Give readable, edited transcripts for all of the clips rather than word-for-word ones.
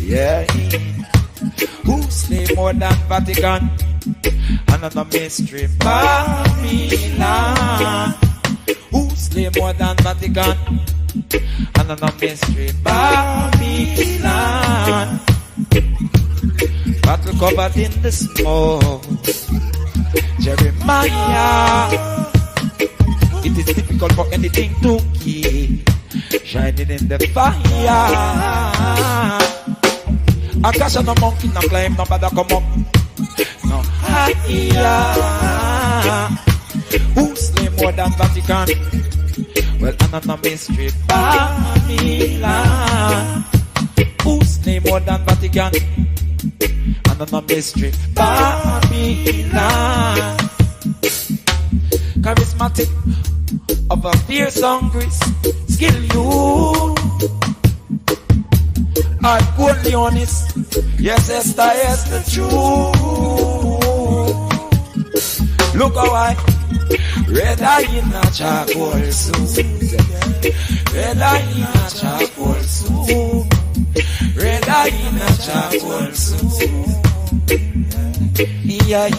Yeah. Who slay more than Vatican? Another mystery, Babylon. Who slay more than Vatican? Another mystery, Babylon. Battle covered in the smoke, Jeremiah. It is difficult for anything to keep shining in the fire. I catch on the monkey, no climb, no bother come up, no higher. Who slay more than Vatican? Well, another mystery, Babylon. Who slay more than Vatican? Another mystery, Babylon. Charismatic of a fierce hungry skill you. I'm only honest. Yes, Esther is the truth. Look how I red eye in a charcoal suit. Red eye in a charcoal suit. Red eye in a charcoal suit. Yeah.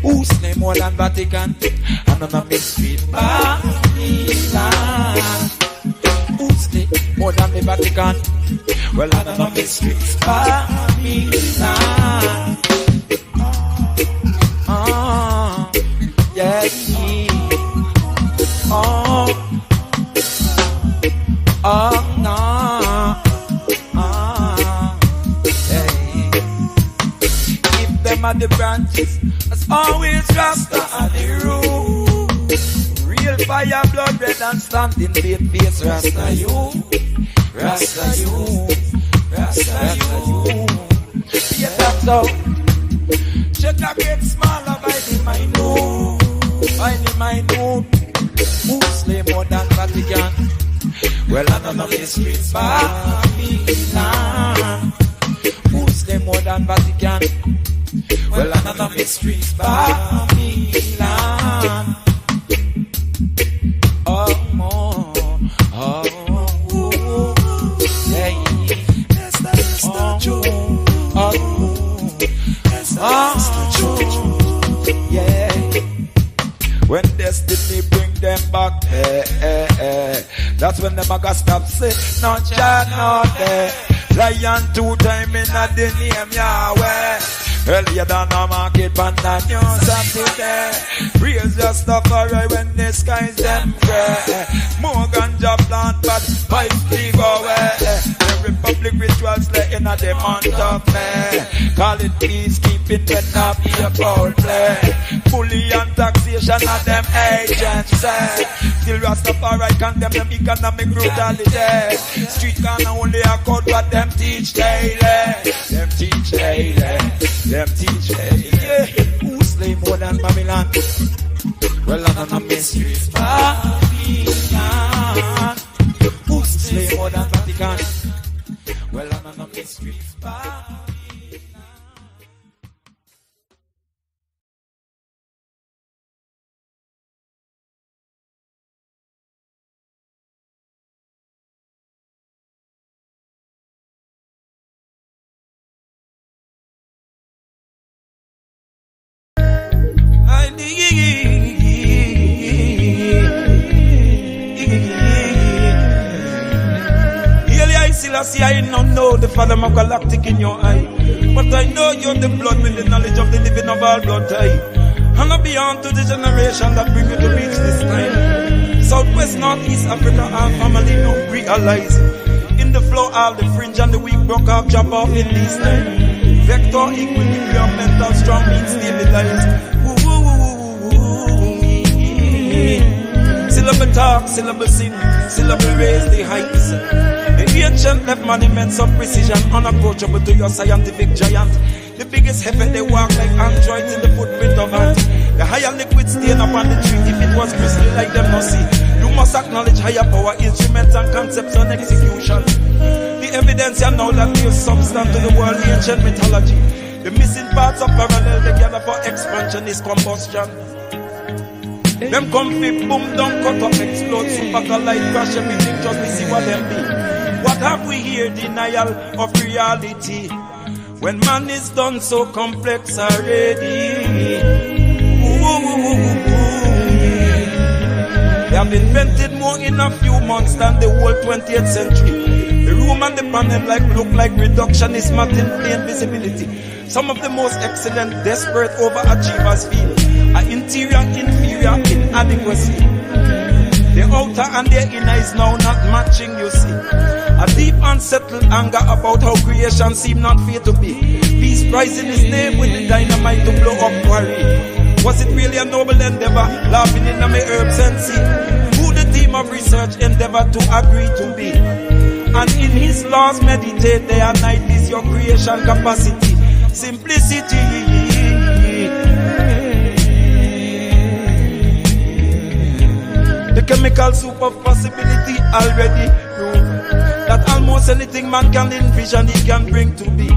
Who slay more than Vatican? Another mystery, Babylon. Who slay more than the Vatican? Well, another mystery, Babylon. Yeah. No. At the branches, as always, Rasta at the root. Real fire, blood red and standing bait face, Rasta you, Rasta you, Rasta you. Yes, that's so. Check a get smaller by the minute. Who slay more than Vatican? Well, another mystery, Babylon. Who slay more than Vatican? Well, another mystery, Babylon. Yeah. That's the truth. Yeah. When destiny bring them back, that's when the maga stop say, no Jah, no there. Lion 2 times in a the name Yahweh. Earlier than a market band and news and today. Raise your stuff alright when the skies them grey. More ganja plant but pipes leave away. The republic rituals letting a the month of May. Call it peacekeeping when not be a foul play. Bully and taxation of them agents say. Still Rastafari condemn them economic brutality. Street can only a code what them teach daily. Them teach daily. Them teach daily. Yeah. Who slay more than Babylon? Well, I'm a mystery. Babylon. Who slay more than Vatican? Well, I'm a mystery. Babylon. I don't know the Father of Galactic in your eye, but I know you're the blood with the knowledge of the living of all blood type. And I beyond to the generation that bring you to reach this time. Southwest, Northeast Africa, our family now realize. In the flow, all the fringe and the weak broke off, drop off in this time. Vector, equilibrium, mental strong, means stabilized. Syllable talk, syllable sing, syllable raise the heights. The ancient left monuments of precision, unapproachable to your scientific giant. The biggest heaven they walk like androids in the footprint of ant. The higher liquid stain upon the tree, if it was crystal like them no see. You must acknowledge higher power, instruments and concepts and execution. The evidence you know that gives substance to the world ancient mythology. The missing parts of parallel together for expansion is combustion. Them come fit, boom, down, cut up, explode, super collide, crash everything just to see what them be. What have we here? Denial of reality. When man is done so complex already. They have invented more in a few months than the whole 20th century. The room and the panel look like reductionist math in plain visibility. Some of the most excellent, desperate overachievers feel an interior inferior inadequacy. The outer and their inner is now not matching, you see. A deep unsettled anger about how creation seemed not fair to be. Peace prize in his name with the dynamite to blow up quarry. Was it really a noble endeavor? Laughing in my herbs and sea. Who the team of research endeavor to agree to be? And in his laws meditate day and night is your creation capacity. Simplicity. The chemical soup of possibility already proved that almost anything man can envision he can bring to be.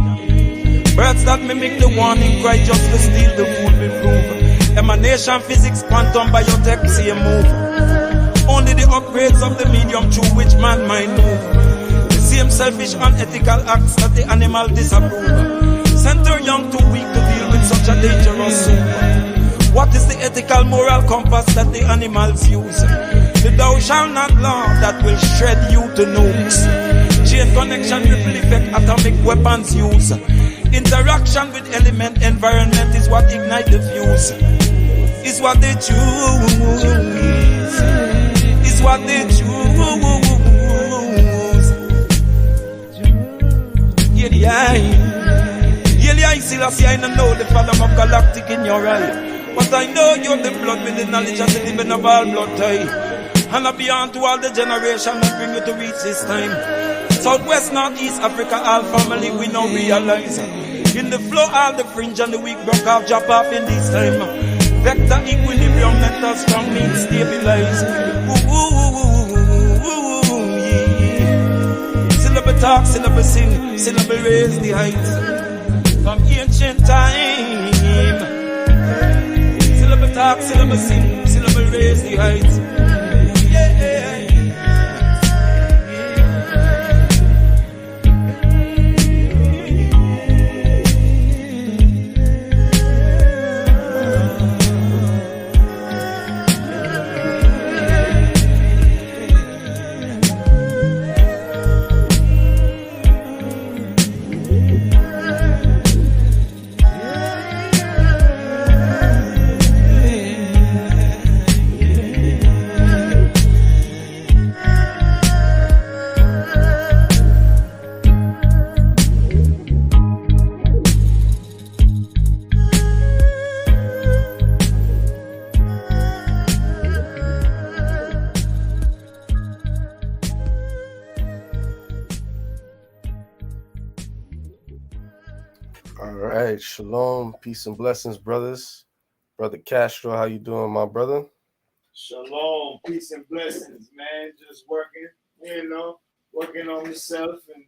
Birds that mimic the warning cry just to steal the food we prove. Emanation, physics, quantum, biotech, same move. Only the upgrades of the medium through which man might move. The same selfish, unethical acts that the animal disapprove. Center young too weak to deal with such a dangerous soup. What is the ethical moral compass that the animals use? The thou shall not law that will shred you to nukes. Chain connection, ripple effect, atomic weapons use. Interaction with element, environment is what ignite the fuse. Is what they choose. Is what they choose. I see, I know the fathom of galactic in your eye. But I know you're the blood with the knowledge of the living of all blood tie. And I beyond to all the generation that bring you to reach this time. Southwest, Northeast, Africa, all family we now realize. In the flow, all the fringe and the weak broke off, drop off in this time. Vector equilibrium, mental strong means stabilize. Syllable talk, syllable sing, syllable raise the heights. From ancient time. Syllable talk, syllable sing, syllable raise the heights. Shalom, peace and blessings, brothers. Brother Castro, how you doing, my brother? Shalom, peace and blessings, man. Just working, working on myself and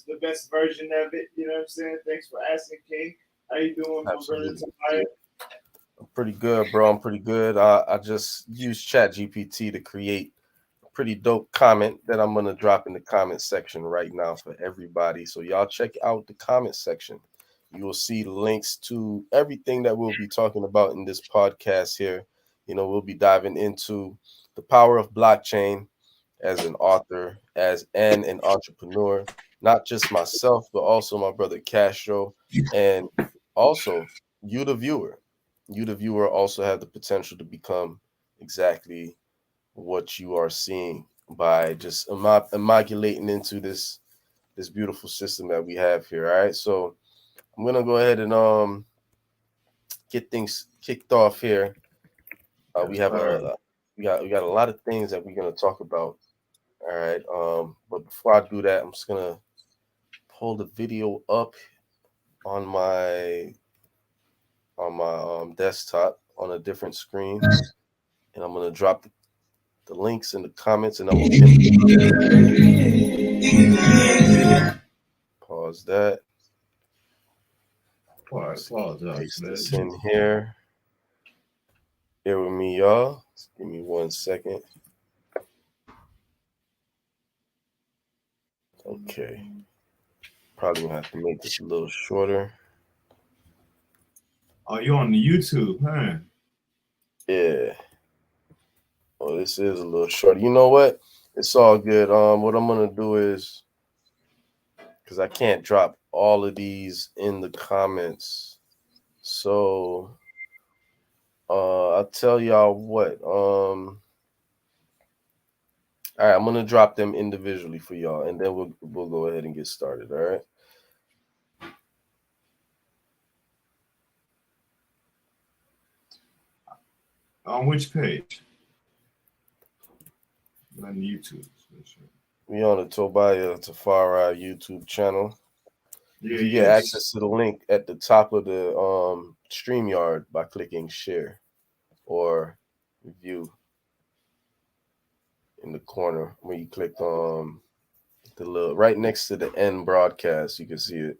the best version of it. You know what I'm saying? Thanks for asking, King. How you doing, my brother? I'm pretty good, bro. I'm pretty good. I just used ChatGPT to create a pretty dope comment that I'm gonna drop in the comment section right now for everybody. So y'all check out the comment section. You will see links to everything that we'll be talking about in this podcast here. We'll be diving into the power of blockchain as an author, and an entrepreneur, not just myself, but also my brother Castro, and also you, the viewer. You, the viewer, also have the potential to become exactly what you are seeing by just amalgamating into this beautiful system that we have here. All right, so I'm gonna go ahead and get things kicked off here. We got a lot of things that we're gonna talk about. All right. But before I do that, I'm just gonna pull the video up on my desktop on a different screen, and I'm gonna drop the links in the comments, and I'm gonna pause that. apologize, Paste man. this in here. Here with me, y'all. Give me 1 second. Okay. Probably gonna have to make this a little shorter. Oh, you on the YouTube, huh? Yeah. Well, this is a little short. You know what? It's all good. What I'm gonna do is, because I can't drop all of these in the comments, so I'll tell y'all what. All right, I'm gonna drop them individually for y'all, and then we'll go ahead and get started. All right. On which page? On YouTube. We on the Tobiah Tafari YouTube channel. Yeah, You can get access to the link at the top of the StreamYard by clicking share or view in the corner where you click the little right next to the end broadcast. You can see it.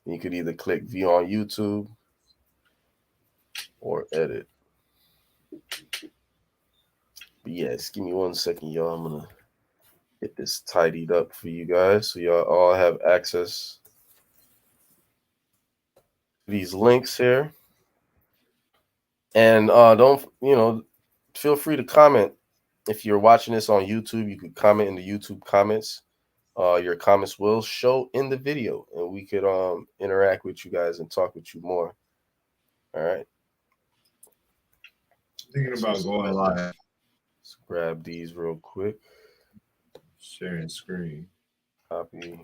You could either click view on YouTube or edit. But yes, give me 1 second, y'all. I'm gonna get this tidied up for you guys so y'all all have access to these links here. And don't feel free to comment. If you're watching this on YouTube, you could comment in the YouTube comments. Your comments will show in the video, and we could interact with you guys and talk with you more. All right. Thinking about going live. Let's grab these real quick. Sharing screen. Copy.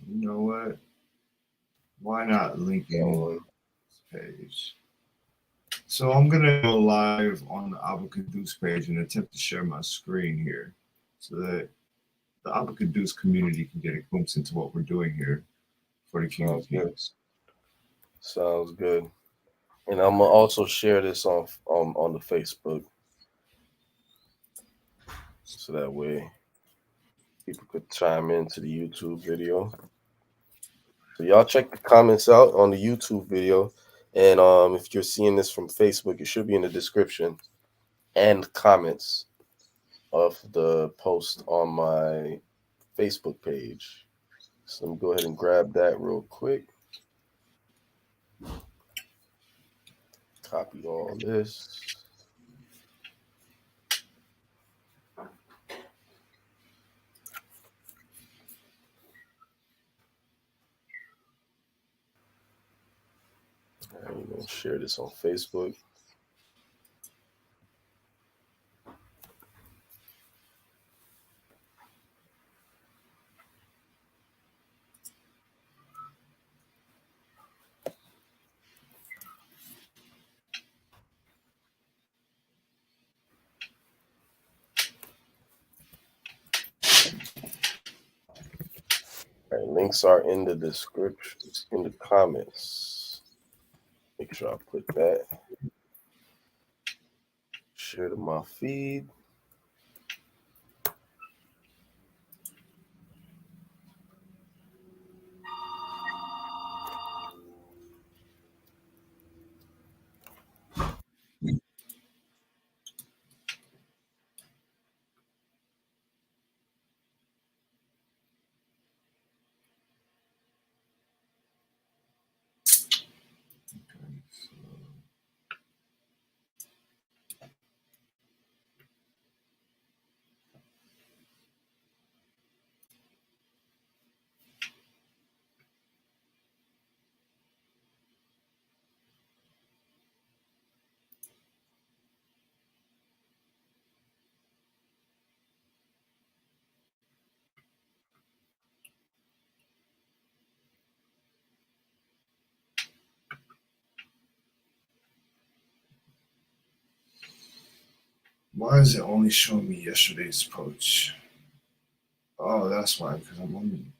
You know what? Why not link in this page? So I'm gonna go live on the Abacadoos page and attempt to share my screen here, so that the Abacadoos community can get a glimpse into what we're doing here for the King of Kings. Sounds good. And I'm gonna also share this on the Facebook, so that way people could chime into the YouTube video. So y'all check the comments out on the YouTube video, and if you're seeing this from Facebook, it should be in the description and comments of the post on my Facebook page. So let me go ahead and grab that real quick. Copy all this. All right, I'm gonna share this on Facebook. All right, links are in the description, in the comments. Make sure I put that. Share to my feed. Why is it only showing me yesterday's post? Oh, that's why, because I'm on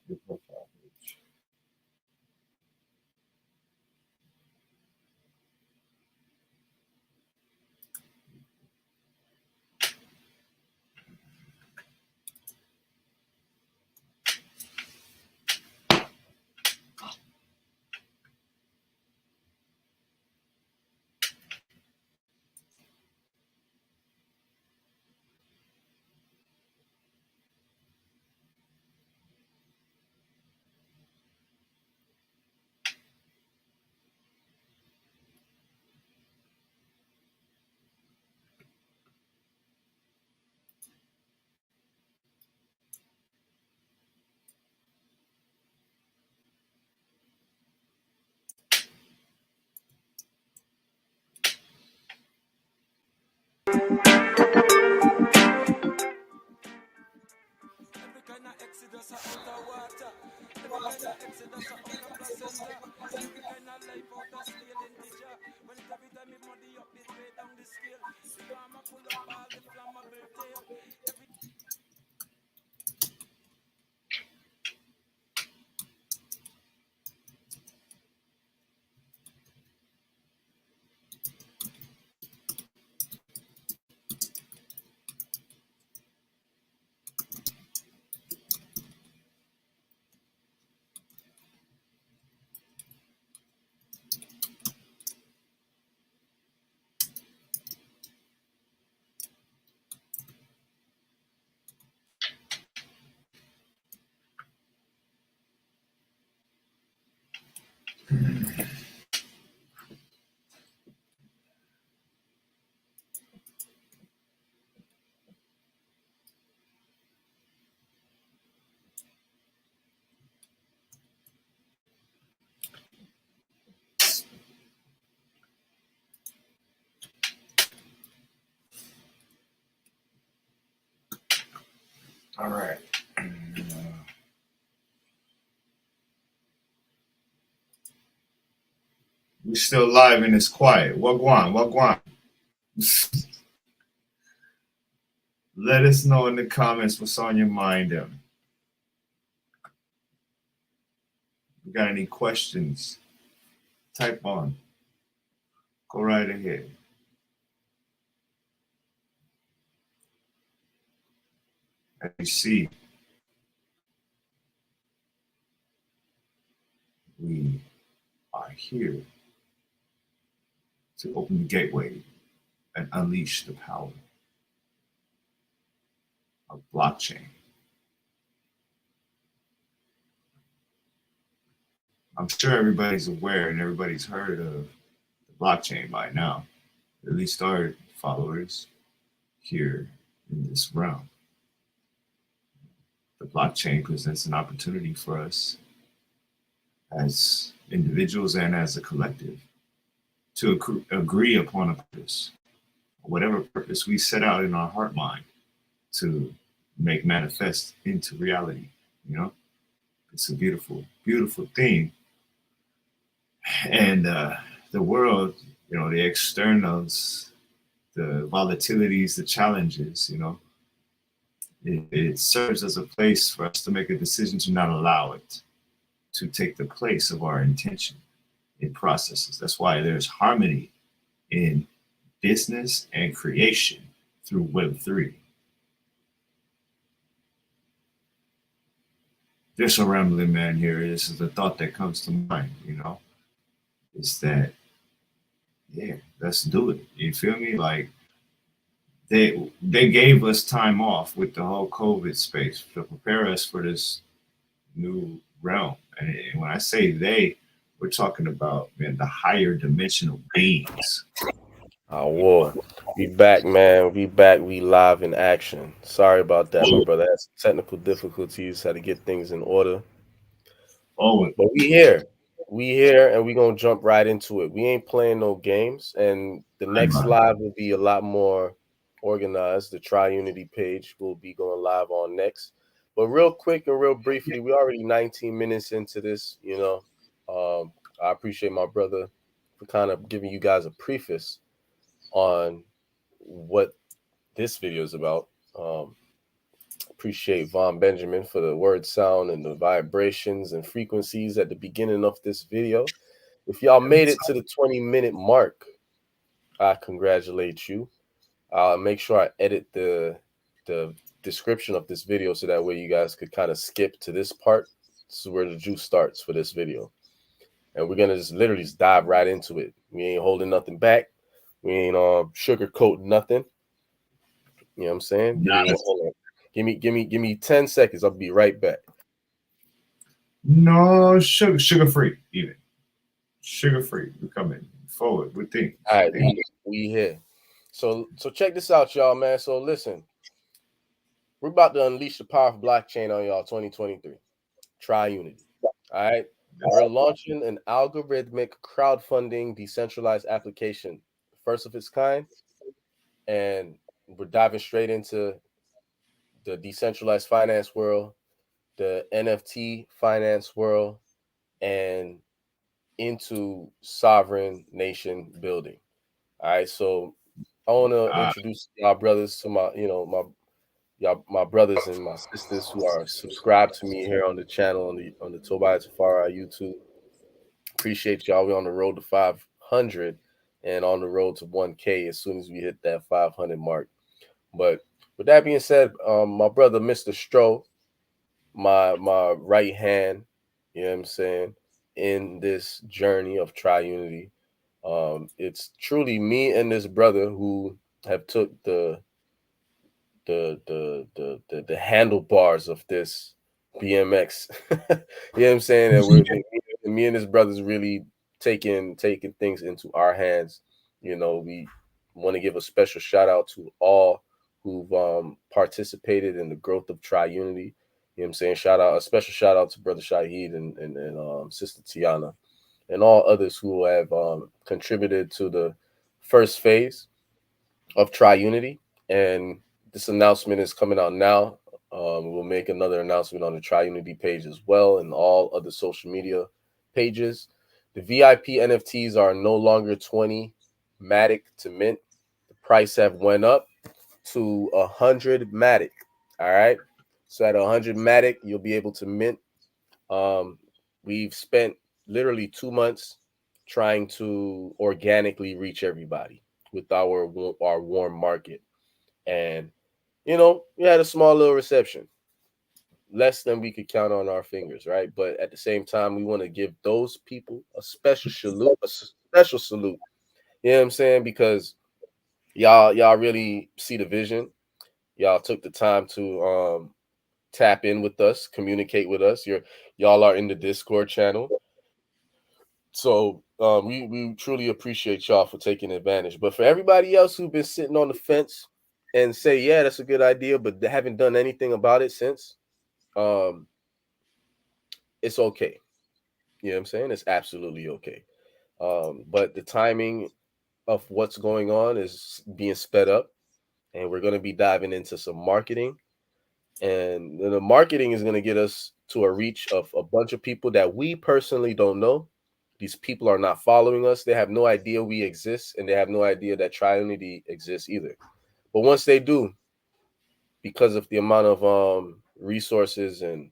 your profile page. All right. We still live and it's quiet. Wagwan, wagwan. Let us know in the comments what's on your mind. You got any questions? Type on. Go right ahead. As you see, we are here to open the gateway and unleash the power of blockchain. I'm sure everybody's aware and everybody's heard of the blockchain by now, at least our followers here in this realm. The blockchain presents an opportunity for us as individuals and as a collective to agree upon a purpose, whatever purpose we set out in our heart mind to make manifest into reality. You know, it's a beautiful, beautiful thing. And the world, you know, the externals, the volatilities, the challenges, you know, it serves as a place for us to make a decision to not allow it to take the place of our intention in processes. That's why there's harmony in business and creation through Web3. There's a rambling man here. This is the thought that comes to mind, you know, is that, yeah, let's do it. You feel me? Like they gave us time off with the whole COVID space to prepare us for this new realm. And when I say they, we're talking about, man, the higher dimensional beings. War. We back, man. We back. We live in action. Sorry about that, my brother. Had some technical difficulties. Had to get things in order. But we here. We here, and we gonna jump right into it. We ain't playing no games, and the next live will be a lot more organized. The TryUnity page will be going live on next. But real quick and real briefly, we already 19 minutes into this. You know, I appreciate my brother for kind of giving you guys a preface on what this video is about. Appreciate Von Benjamin for the word sound and the vibrations and frequencies at the beginning of this video. If y'all made it to the 20-minute mark, I congratulate you. I'll make sure I edit the description of this video so that way you guys could kind of skip to this part. This is where the juice starts for this video. And we're gonna just literally just dive right into it. We ain't holding nothing back. We ain't sugarcoating nothing. You know what I'm saying? Give me 10 seconds. I'll be right back. No sugar free, even sugar free. We're coming forward. We think. All right, we here. So check this out, y'all, man. So listen, we're about to unleash the power of blockchain on y'all 2023. TryUnity. All right. We're launching an algorithmic crowdfunding decentralized application, first of its kind. and we're diving straight into the decentralized finance world, the NFT finance world, and into sovereign nation building. All right, so I want to introduce y'all brothers to my, my brothers and my sisters who are subscribed to me here on the channel on the Tobias Tafara YouTube. Appreciate y'all. We're on the road to 500 and on the road to 1K as soon as we hit that 500 mark. But with that being said, my brother Mr. Stroh, my right hand, you know what I'm saying, in this journey of TryUnity. It's truly me and this brother who have took the handlebars of this BMX. You know what I'm saying? And me and his brothers really taking things into our hands. You know, we want to give a special shout out to all who've participated in the growth of TryUnity. You know what I'm saying? A special shout out to Brother Shahid and Sister Tiana and all others who have contributed to the first phase of TryUnity. And this announcement is coming out now. We'll make another announcement on the TryUnity page as well and all other social media pages. The VIP NFTs are no longer 20 Matic to mint. The price have went up to 100 Matic. All right. So at 100 Matic, you'll be able to mint. We've spent literally 2 months trying to organically reach everybody with our warm market. And, we had a small little reception, less than we could count on our fingers, right? But at the same time, we want to give those people a special salute, You know what I'm saying? Because y'all really see the vision. Y'all took the time to tap in with us, communicate with us. Y'all are in the Discord channel. So we truly appreciate y'all for taking advantage. But for everybody else who've been sitting on the fence and say, yeah, that's a good idea, but they haven't done anything about it since, it's okay. You know what I'm saying? It's absolutely okay. But the timing of what's going on is being sped up, and we're going to be diving into some marketing. And the marketing is going to get us to a reach of a bunch of people that we personally don't know. These people are not following us. They have no idea we exist, and they have no idea that TryUnity exists either. But once they do, because of the amount of resources and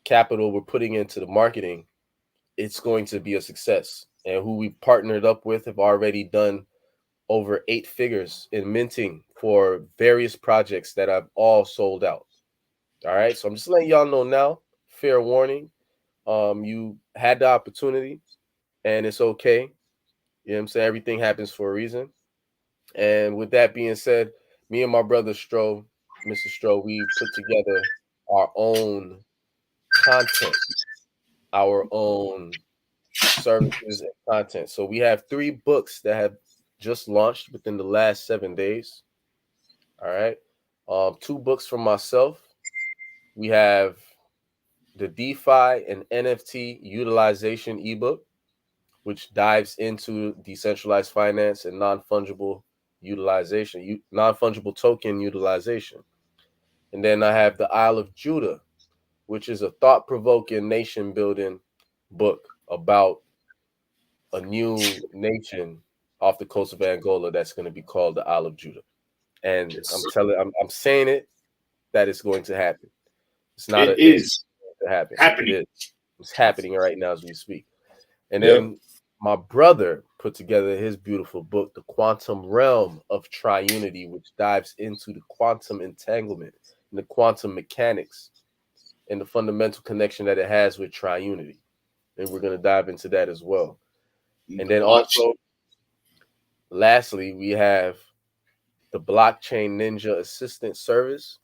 capital we're putting into the marketing, it's going to be a success. And who we partnered up with have already done over 8 figures in minting for various projects that have all sold out. All right. So I'm just letting y'all know now, fair warning. You had the opportunity and it's okay. You know what I'm saying? Everything happens for a reason. And with that being said, me and my brother Mr. Stroh, we put together our own content, our own services and content. So we have 3 books that have just launched within the last 7 days. All right. 2 books from myself. We have the DeFi and NFT Utilization ebook, which dives into decentralized finance and non-fungible token utilization. And then I have the Isle of Judah, which is a thought-provoking nation-building book about a new nation off the coast of Angola that's going to be called the Isle of Judah. And I'm saying it that it's going to happen. It's not it a if, is to happen. happening. It is. It's happening right now as we speak. And then my brother put together his beautiful book, The Quantum Realm of TryUnity, which dives into the quantum entanglement and the quantum mechanics and the fundamental connection that it has with TryUnity. And we're going to dive into that as well. And then also, lastly, we have the Blockchain Ninja Assistant Service,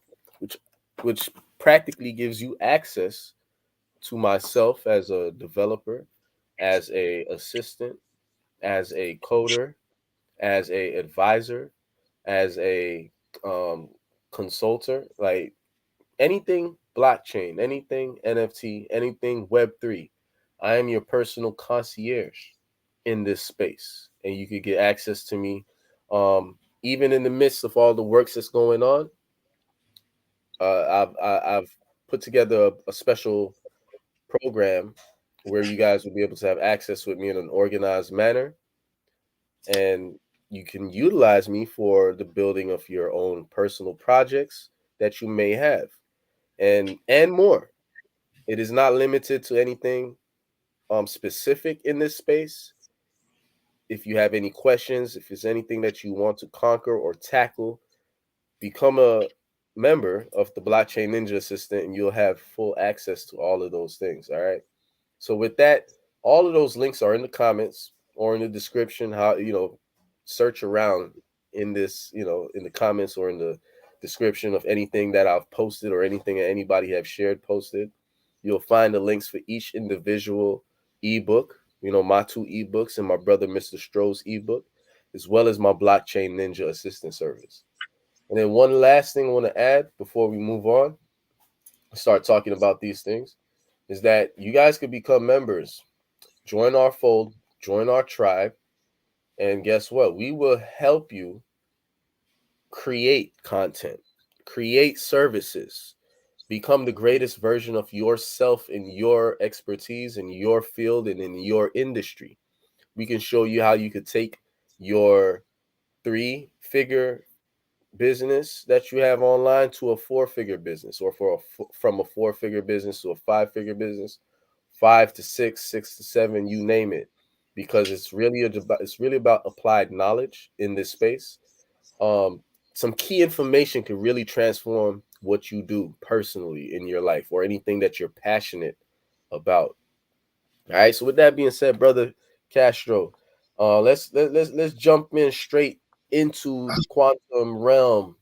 which practically gives you access to myself as a developer, as a assistant, as a coder, as a advisor, as a consultant, like anything blockchain, anything NFT, anything Web3. I am your personal concierge in this space, and you could get access to me even in the midst of all the works that's going on, I've put together a special program where you guys will be able to have access with me in an organized manner, and you can utilize me for the building of your own personal projects that you may have, and more. It is not limited to anything specific in this space. If you have any questions, if there's anything that you want to conquer or tackle, become a member of the Blockchain Ninja Assistant, and you'll have full access to all of those things. All right. So with that, all of those links are in the comments or in the description. How, search around in this, in the comments or in the description of anything that I've posted or anything that anybody have shared, posted. You'll find the links for each individual ebook, my 2 ebooks and my brother Mr. Stroh's ebook, as well as my Blockchain Ninja Assistant service. And then one last thing I want to add before we move on, start talking about these things, is that you guys could become members, join our fold, join our tribe, and guess what? We will help you create content, create services, become the greatest version of yourself in your expertise, in your field, and in your industry. We can show you how you could take your 3-figure business that you have online to a 4-figure business, or from a 4-figure business to a 5-figure business, 5 to 6, 6 to 7, you name it, because it's really about applied knowledge in this space. Some key information can really transform what you do personally in your life or anything that you're passionate about. All right. So with that being said, brother Castro, let's jump in straight into the quantum realm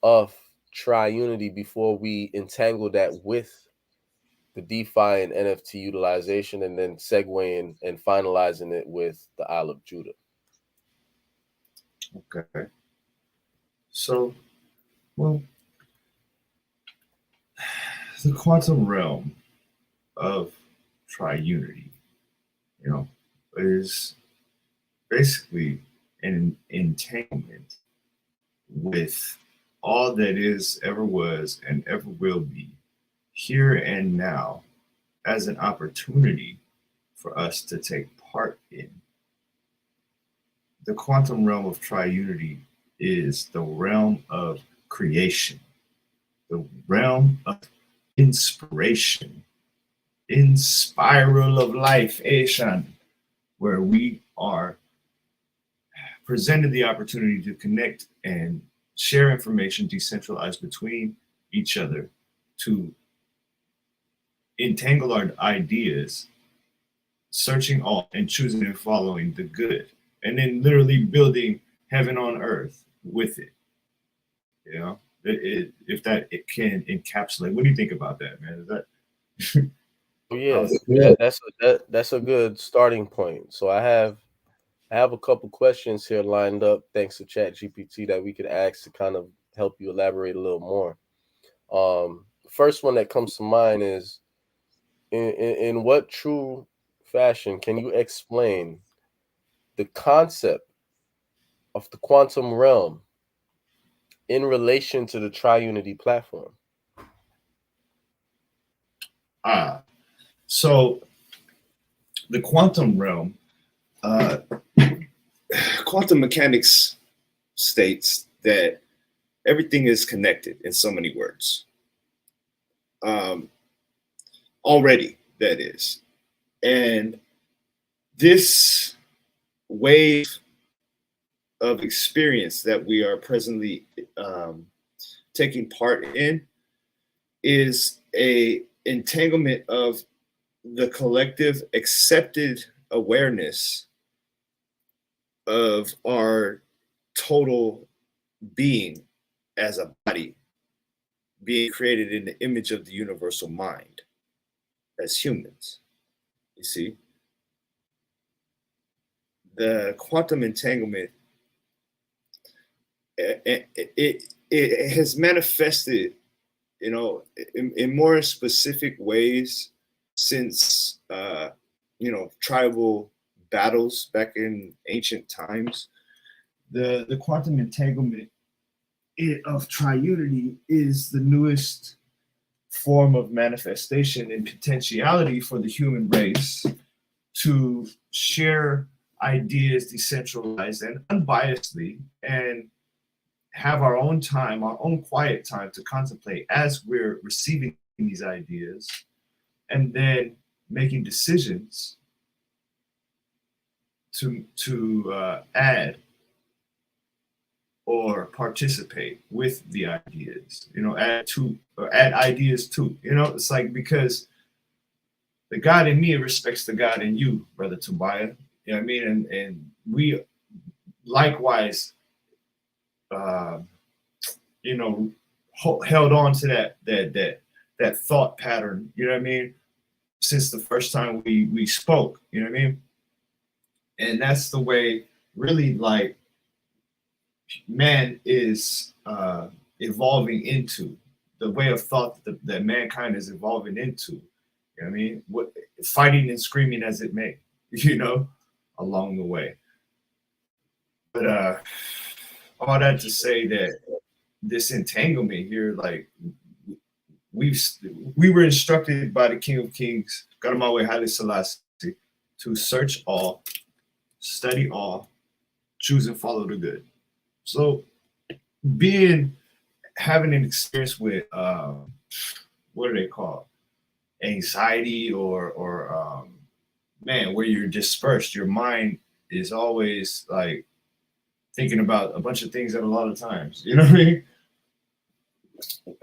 of TryUnity before we entangle that with the DeFi and NFT utilization, and then segueing and finalizing it with the Isle of Judah. Okay. So, well, the quantum realm of TryUnity, is basically an entanglement with all that is, ever was, and ever will be, here and now, as an opportunity for us to take part in. The quantum realm of TryUnity is the realm of creation, the realm of inspiration, in spiral of life, Ashan, where we are presented the opportunity to connect and share information decentralized between each other, to entangle our ideas, searching all and choosing and following the good, and then literally building heaven on earth with it. If that it can encapsulate. What do you think about that, man? Is that That's a good starting point. So I have a couple questions here lined up, thanks to ChatGPT, that we could ask to kind of help you elaborate a little more. First one that comes to mind is, in what true fashion can you explain the concept of the quantum realm in relation to the TryUnity platform? So the quantum realm, quantum mechanics states that everything is connected, in so many words. Already, that is. And this wave of experience that we are presently taking part in is a entanglement of the collective accepted awareness of our total being as a body, being created in the image of the universal mind as humans. You see, the quantum entanglement, it has manifested, in more specific ways since, tribal battles back in ancient times. the quantum entanglement of TryUnity is the newest form of manifestation and potentiality for the human race to share ideas decentralized and unbiasedly, and have our own time, our own quiet time to contemplate as we're receiving these ideas, and then making decisions to add or participate with the ideas, add ideas to, it's like, because the God in me respects the God in you, Brother Tobiah. You know what I mean? And we likewise, held on to that thought pattern, you know what I mean, since the first time we spoke, you know what I mean? And that's the way, really, like, man is evolving into, the way of thought that mankind is evolving into, you know what I mean? Fighting and screaming as it may, along the way. But all that to say that this entanglement here, like, we were instructed by the King of Kings, Garamawe Haile Selassie, to search all, study all, choose and follow the good. So having an experience with what are they called? Anxiety or where you're dispersed, your mind is always like thinking about a bunch of things at a lot of times. You know what I mean?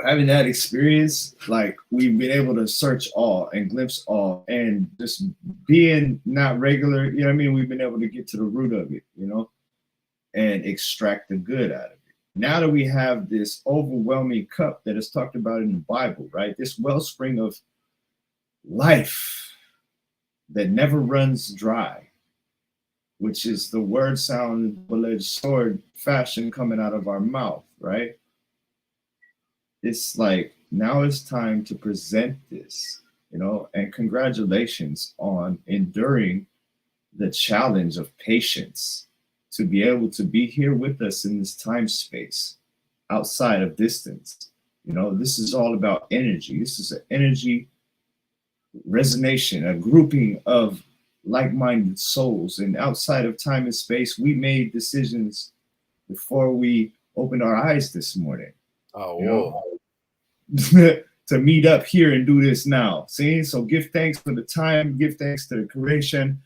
Having that experience, like, we've been able to search all and glimpse all, and just being not regular, you know what I mean? We've been able to get to the root of it, and extract the good out of it. Now that we have this overwhelming cup that is talked about in the Bible, right? This wellspring of life that never runs dry, which is the word sound, double-edged sword fashion coming out of our mouth, right? It's like, now it's time to present this, and congratulations on enduring the challenge of patience to be able to be here with us in this time space outside of distance. This is all about energy. This is an energy resonation, a grouping of like-minded souls, and outside of time and space, we made decisions before we opened our eyes this morning. Oh, whoa. To meet up here and do this now. See? So give thanks for the time, give thanks to the creation,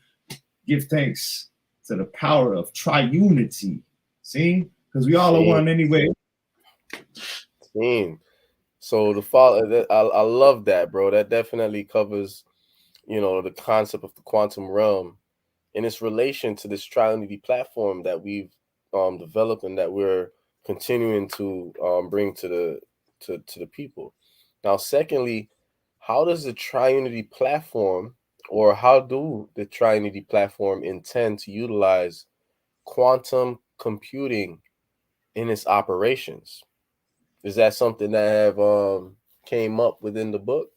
give thanks to the power of TryUnity. See? Because we all are one anyway. So I love that, bro. That definitely covers, the concept of the quantum realm in its relation to this TryUnity platform that we've developed and that we're continuing to bring to the people. Now, secondly, how does the TryUnity platform, or how do the TryUnity platform intend to utilize quantum computing in its operations? Is that something that have came up within the book?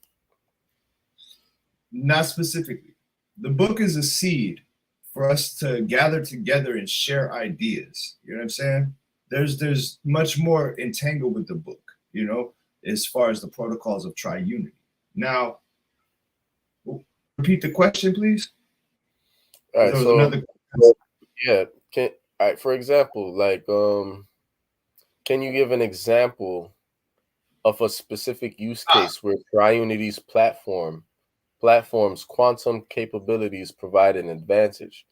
Not specifically. The book is a seed for us to gather together and share ideas. You know what I'm saying? There's much more entangled with the book, as far as the protocols of TryUnity. Now, repeat the question, please. All right. So, yeah. All right. For example, like, can you give an example of a specific use case where TryUnity's platform's quantum capabilities provide an advantage,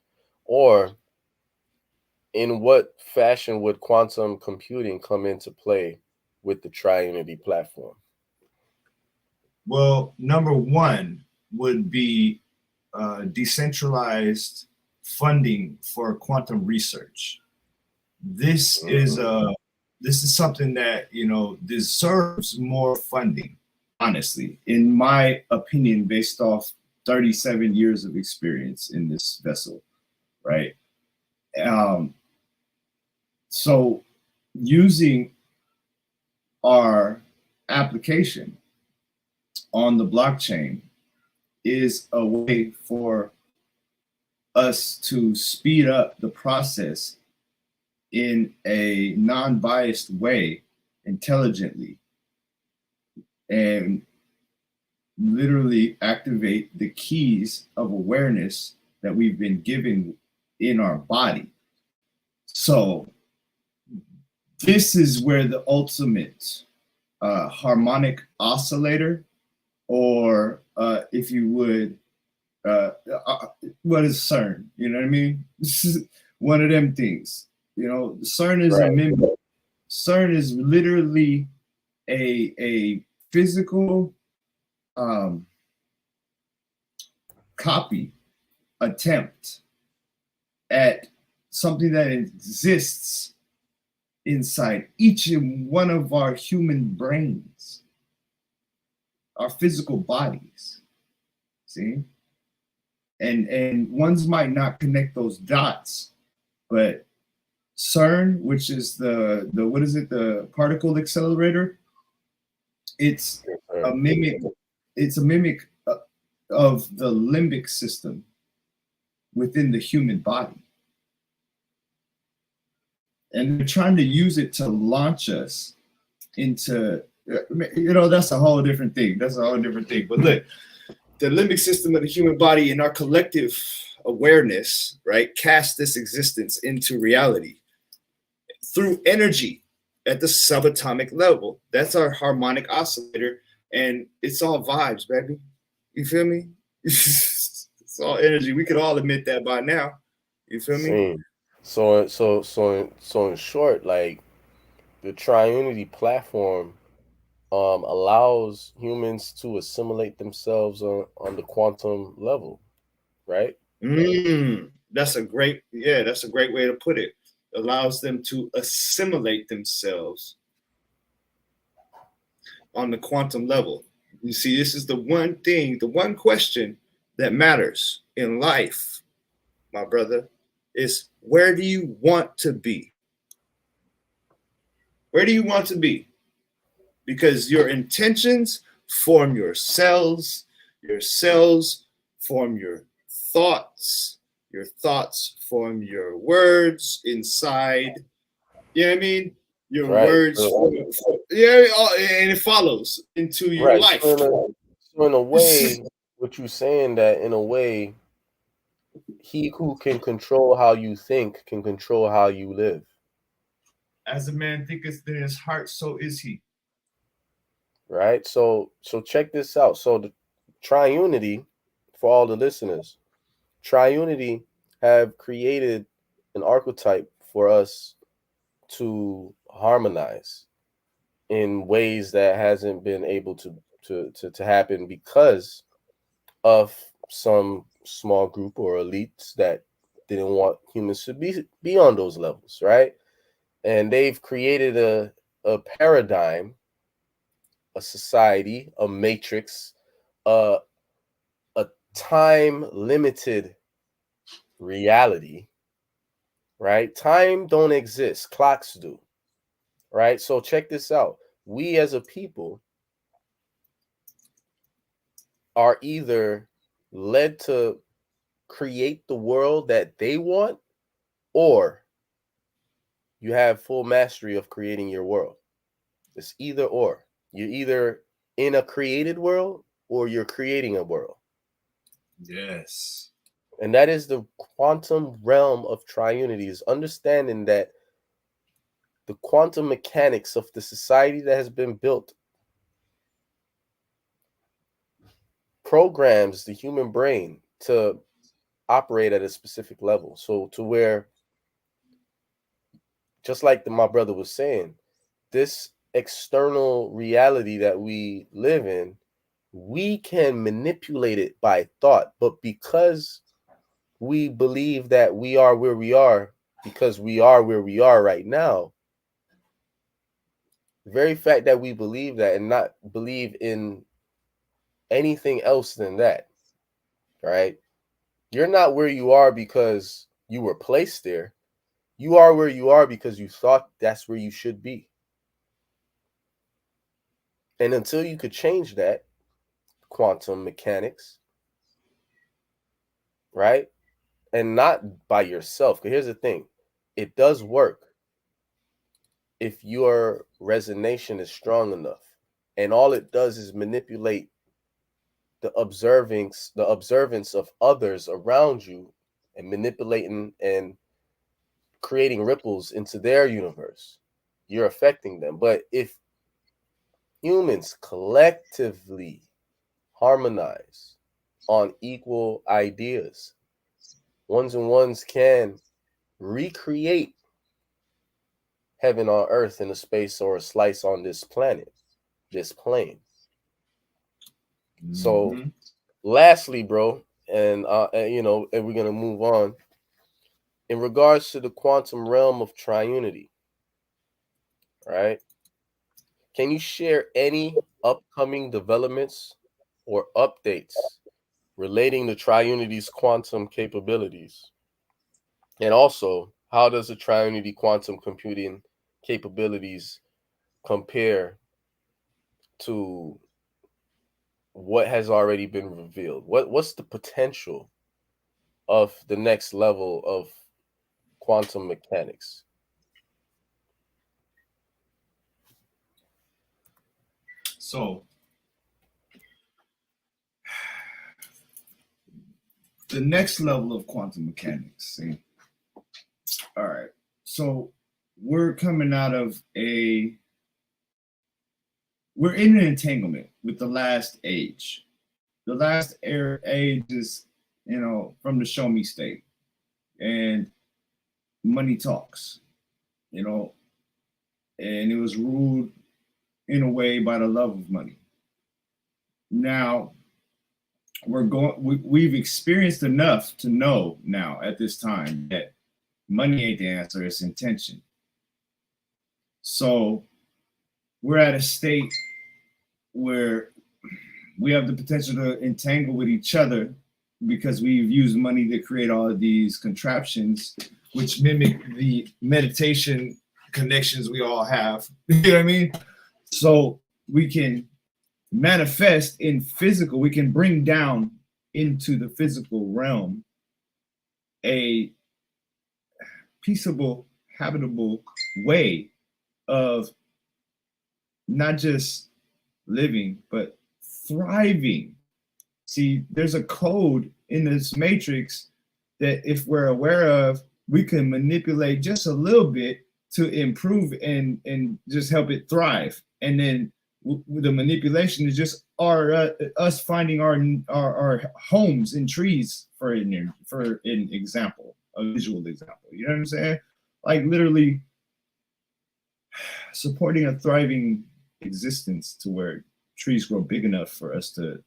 or in what fashion would quantum computing come into play with the TryUnity platform? Well, number one would be decentralized funding for quantum research. This is something that deserves more funding, honestly, in my opinion, based off 37 years of experience in this vessel, right? So using our application on the blockchain is a way for us to speed up the process in a non-biased way, intelligently, and literally activate the keys of awareness that we've been given in our body. So this is where the ultimate harmonic oscillator, or if you would, what is CERN? You know what I mean? This is one of them things. You know, CERN is a mimic. CERN is literally a physical copy attempt at something that exists inside each and one of our human brains, our physical bodies. See? And ones might not connect those dots, but CERN, which is the what is it, the particle accelerator, it's a mimic. It's a mimic of the limbic system within the human body. And they're trying to use it to launch us into, you know, that's a whole different thing. That's a whole different thing. But look, the limbic system of the human body and our collective awareness, right, cast this existence into reality through energy at the subatomic level. That's our harmonic oscillator. And it's all vibes, baby. You feel me? It's all energy. We could all admit that by now. You feel me? So in short, like, the TryUnity platform allows humans to assimilate themselves on the quantum level, right? That's a great way to put it. Allows them to assimilate themselves on the quantum level. You see, this is the one thing, the one question that matters in life, my brother, is where do you want to be? Where do you want to be? Because your intentions form your cells form your thoughts form your words inside. You know what I mean? Your words, and it follows into your life. So in a way, what you're saying, that in a way, he who can control how you think can control how you live. As a man thinketh in his heart, so is he. Right? So check this out. So the TryUnity, for all the listeners, TryUnity have created an archetype for us to harmonize in ways that hasn't been able to happen because of some small group or elites that didn't want humans to be on those levels, right? And they've created a paradigm, a society, a matrix, a time limited reality, right? Time don't exist, clocks do, right? So check this out. We as a people are either led to create the world that they want, or you have full mastery of creating your world. It's either or. You're either in a created world or you're creating a world. Yes. And that is the quantum realm of TryUnity, is understanding that the quantum mechanics of the society that has been built programs the human brain to operate at a specific level. So to where, just like my brother was saying, this external reality that we live in, we can manipulate it by thought. But because we believe that we are where we are, because we are where we are right now, the very fact that we believe that and not believe in anything else than that, right? You're not where you are because you were placed there. You are where you are because you thought that's where you should be. And until you could change that, quantum mechanics, right? And not by yourself. Because here's the thing, it does work. if your resonation is strong enough, and all it does is manipulate the observance of others around you, and manipulating and creating ripples into their universe, you're affecting them. But if humans collectively harmonize on equal ideas, ones and ones can recreate heaven on earth in a space or a slice on this planet, this plane. So lastly, bro, and and we're gonna move on. In regards to the quantum realm of TryUnity, right? Can you share any upcoming developments or updates relating to TryUnity's quantum capabilities? And also, how does the TryUnity quantum computing capabilities compare to what has already been revealed? What's the potential of the next level of quantum mechanics? So the next level of quantum mechanics. See? All right. So we're coming out of we're in an entanglement with the last age. The last age is, from the show me state, and money talks, and it was ruled in a way by the love of money. Now we've experienced enough to know now at this time that money ain't the answer, it's intention. So we're at a state where we have the potential to entangle with each other because we've used money to create all of these contraptions which mimic the meditation connections we all have. You know what I mean? So we can manifest in physical, we can bring down into the physical realm a peaceable, habitable way of not just living, but thriving. See, there's a code in this matrix that if we're aware of, we can manipulate just a little bit to improve and just help it thrive. And then the manipulation is just us finding our homes in trees for an example, a visual example. You know what I'm saying? Like literally supporting a thriving existence to where trees grow big enough for us to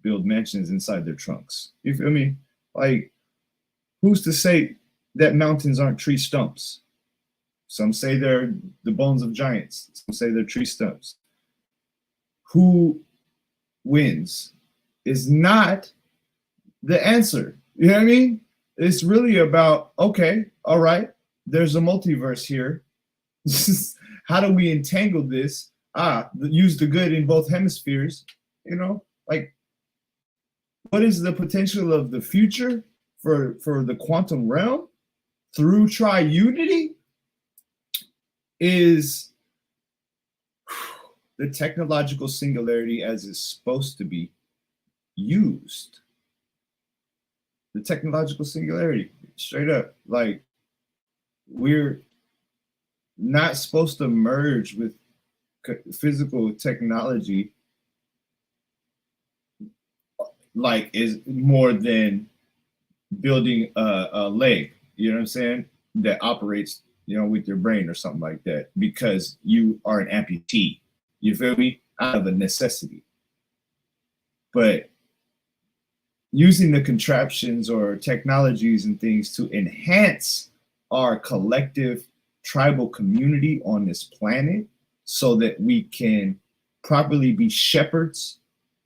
build mansions inside their trunks. You feel me? Like, who's to say that mountains aren't tree stumps? Some say they're the bones of giants. Some say they're tree stumps. Who wins is not the answer. You know what I mean? It's really about, okay, all right, there's a multiverse here. How do we entangle this? Use the good in both hemispheres. Like, what is the potential of the future for the quantum realm through TryUnity? Is the technological singularity as it's supposed to be used. The technological singularity, straight up. Like, we're not supposed to merge with physical technology like is more than building a leg, you know what I'm saying, that operates, with your brain or something like that, because you are an amputee, you feel me, out of a necessity. But using the contraptions or technologies and things to enhance our collective tribal community on this planet so that we can properly be shepherds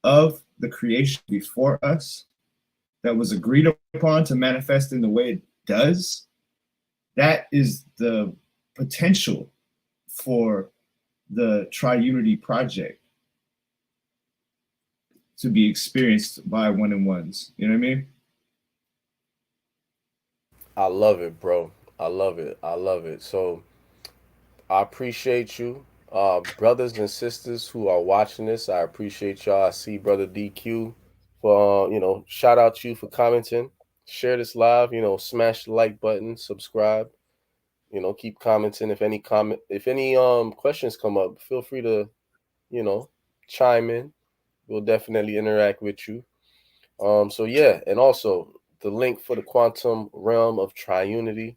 of the creation before us that was agreed upon to manifest in the way it does, that is the potential for the TryUnity project to be experienced by one and ones. You know what I mean? I love it, bro. I love it. So I appreciate you. Brothers and sisters who are watching this, I appreciate y'all. I see Brother DQ for, shout out to you for commenting. Share this live, smash the like button, subscribe, keep commenting. If any questions come up, feel free to, you know, chime in. We'll definitely interact with you. So yeah, and also the link for the Quantum Realm of TryUnity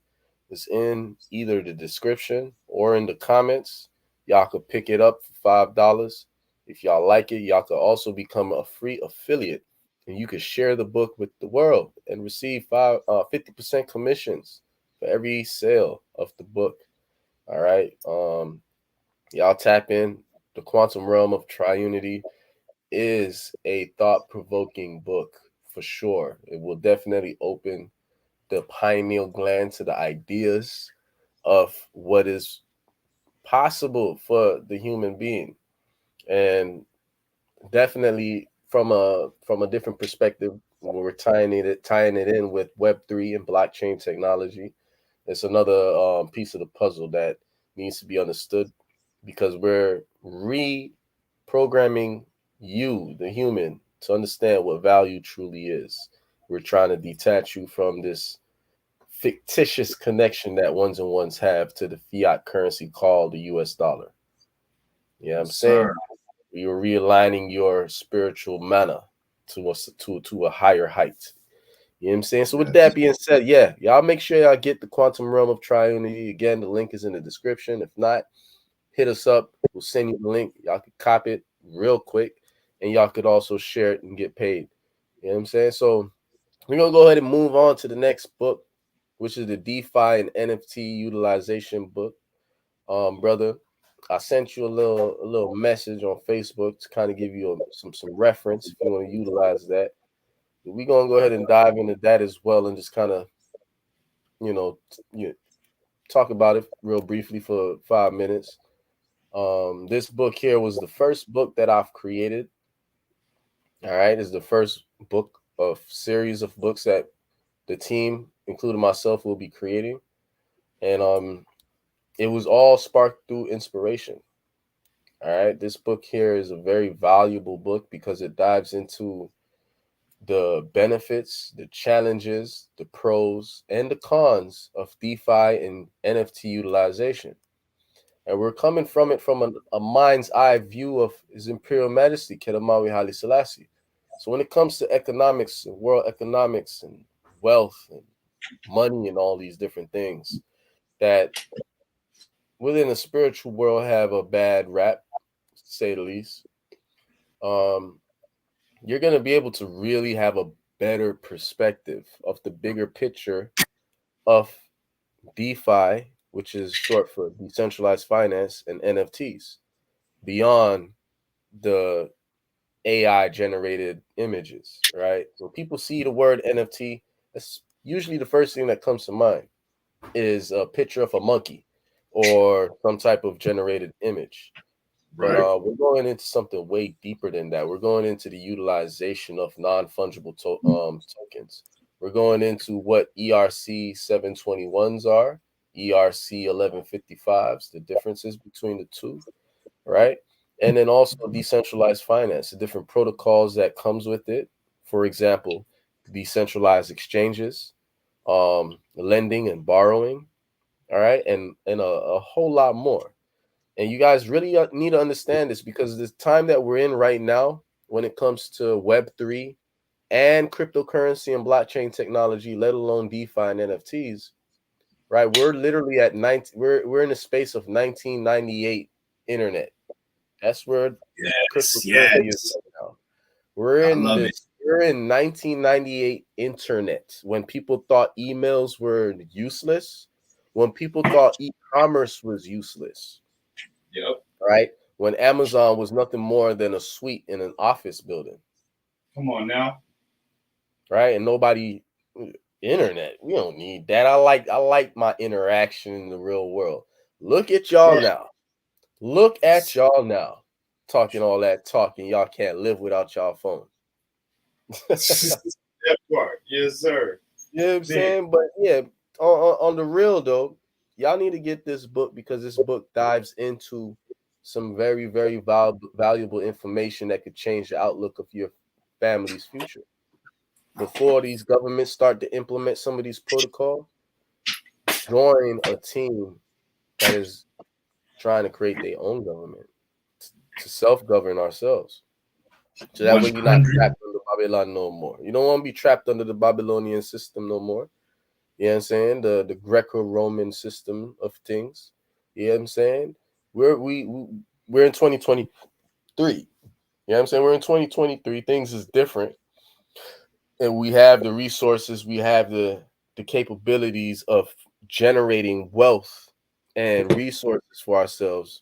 is in either the description or in the comments. Y'all could pick it up for $5. If y'all like it, y'all could also become a free affiliate, and you could share the book with the world and receive 50% commissions for every sale of the book. All right, y'all tap in. The Quantum Realm of TryUnity is a thought-provoking book for sure. It will definitely open the pineal gland to the ideas of what is possible for the human being, and definitely from a different perspective. When we're tying it in with Web3 and blockchain technology, it's another piece of the puzzle that needs to be understood, because we're reprogramming you, the human, to understand what value truly is. We're trying to detach you from this fictitious connection that ones and ones have to the fiat currency called the US dollar. Yeah, I'm Yes, saying sir. you're realigning your spiritual mana to a higher height. You know what I'm saying? So with that Yes. being said, yeah, y'all make sure y'all get the Quantum Realm of TryUnity. Again, the link is in the description. If not, hit us up. We'll send you the link. Y'all can copy it real quick, and y'all could also share it and get paid. You know what I'm saying? So we're gonna go ahead and move on to the next book, which is the DeFi and NFT Utilization book. Brother, I sent you a little message on Facebook to kind of give you some reference if you want to utilize that. We're gonna go ahead and dive into that as well, and just kind of you know talk about it real briefly for 5 minutes. This book here was the first book that I've created. All right, it's the first book of series of books that the team, including myself, will be creating, and it was all sparked through inspiration. All right, this book here is a very valuable book because it dives into the benefits, the challenges, the pros, and the cons of DeFi and NFT utilization. And we're coming from it from a mind's eye view of His Imperial Majesty, Kedamawi Haile Selassie. So when it comes to economics and world economics and wealth and money and all these different things that within the spiritual world have a bad rap, to say the least, um, you're going to be able to really have a better perspective of the bigger picture of DeFi, which is short for decentralized finance, and NFTs beyond the AI generated images, right? When people see the word NFT, that's usually the first thing that comes to mind is a picture of a monkey or some type of generated image. But Right. we're going into something way deeper than that. We're going into the utilization of non-fungible tokens. We're going into what ERC 721s are, ERC 1155s, the differences between the two, right? And then also decentralized finance, the different protocols that comes with it. For example, decentralized exchanges, lending and borrowing, all right, and a whole lot more. And you guys really need to understand this, because the time that we're in right now, when it comes to Web3 and cryptocurrency and blockchain technology, let alone DeFi and NFTs, right? We're literally at 19, we're in the space of 1998 internet. That's where Yes. cryptocurrency is Yes. right now. We're I in love it. this. We're in 1998 internet, when people thought emails were useless, when people thought e-commerce was useless, Yep. right? When Amazon was nothing more than a suite in an office building, Come on now. right? And nobody internet. We don't need that. I like my interaction in the real world. Look at y'all Right. now. Look at y'all now. Talking all that talking. Y'all can't live without y'all phone. That part. Yes, sir. You know what I'm Big. saying? But yeah, on the real though, y'all need to get this book because this book dives into some very, very valuable information that could change the outlook of your family's future. Before these governments start to implement some of these protocols, join a team that is trying to create their own government to self-govern ourselves. So that way you're not 100. trapped under Babylon no more. You don't want to be trapped under the Babylonian system no more. You know what I'm saying? The Greco-Roman system of things. You know what I'm saying? We're in 2023. You know what I'm saying? We're in 2023. Things is different. And we have the resources, we have the capabilities of generating wealth and resources for ourselves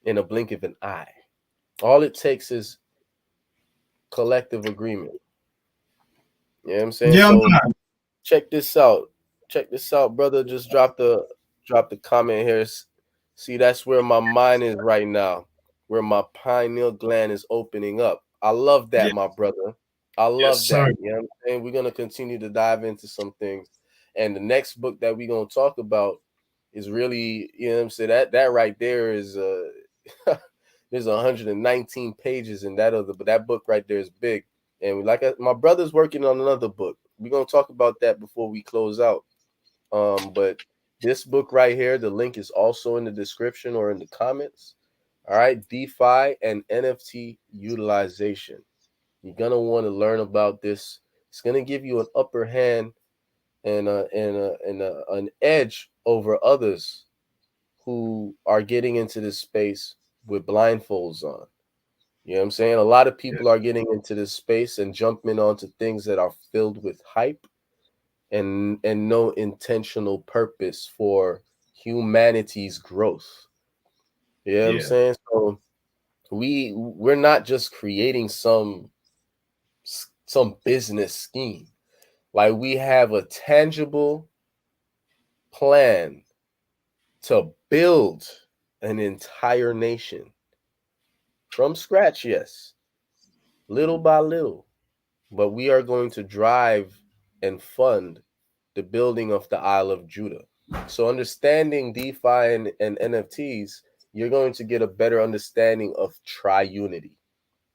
in a blink of an eye. All it takes is collective agreement. You know what I'm saying? Yeah, So man. check this out. Check this out, brother. Just drop the comment here. See, that's where my mind is right now, where my pineal gland is opening up. I love that, Yeah. my brother. I Yes, love sir. that. You know what I'm saying? We're gonna continue to dive into some things. And the next book that we're gonna talk about is really, you know what I'm saying? That right there is there's 119 pages in that other, but that book right there is big. And my brother's working on another book. We're gonna talk about that before we close out. But this book right here, the link is also in the description or in the comments. All right, DeFi and NFT utilization. You're gonna want to learn about this. It's gonna give you an upper hand and an edge over others who are getting into this space with blindfolds on. You know what I'm saying? A lot of Yeah. people are getting into this space and jumping onto things that are filled with hype and no intentional purpose for humanity's growth. You know what I'm Yeah. saying? So we're not just creating some business scheme. Like we have a tangible plan to build an entire nation from scratch, yes, little by little, but we are going to drive and fund the building of the Isle of Judah. So understanding DeFi and NFTs, you're going to get a better understanding of TryUnity,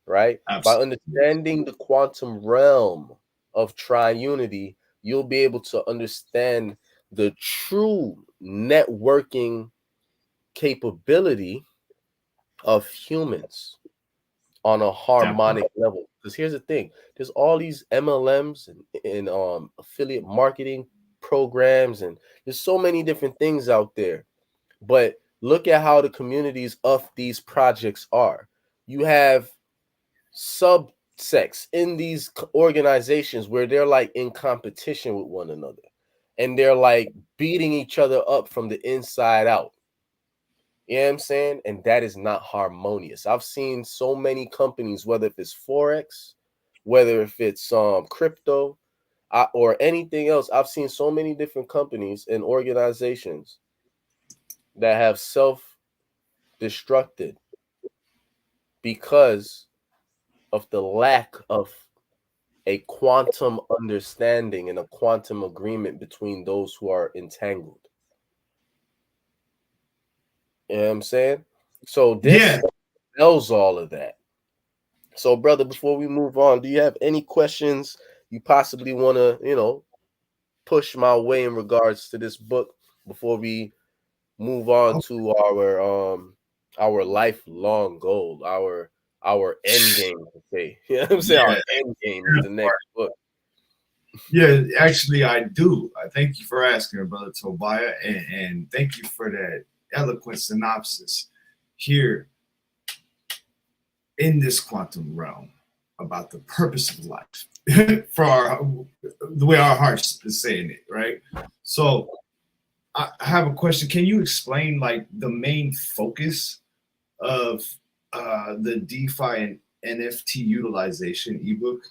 right? By Absolutely. understanding the quantum realm of TryUnity, you'll be able to understand the true networking capability of humans on a That part. harmonic level. Because here's the thing: there's all these MLMs and affiliate marketing programs, and there's so many different things out there. But look at how the communities of these projects are. You have subsects in these organizations where they're like in competition with one another, and they're like beating each other up from the inside out. You know what I'm saying? And that is not harmonious. I've seen so many companies, whether if it's Forex, whether if it's crypto, or anything else, I've seen so many different companies and organizations that have self-destructed because of the lack of a quantum understanding and a quantum agreement between those who are entangled. You know what I'm saying? So this Yeah. spells all of that. So, brother, before we move on, do you have any questions you possibly want to, push my way in regards to this book before we move on to our lifelong goal, our end game to say. You know what I'm saying? Yeah. Our end game is the next book. Yeah, actually, I do. I thank you for asking, Brother Tobiah, and thank you for that eloquent synopsis here in this quantum realm about the purpose of life for the way our hearts is saying it, right? So I have a question. Can you explain like the main focus of the DeFi and NFT utilization ebook?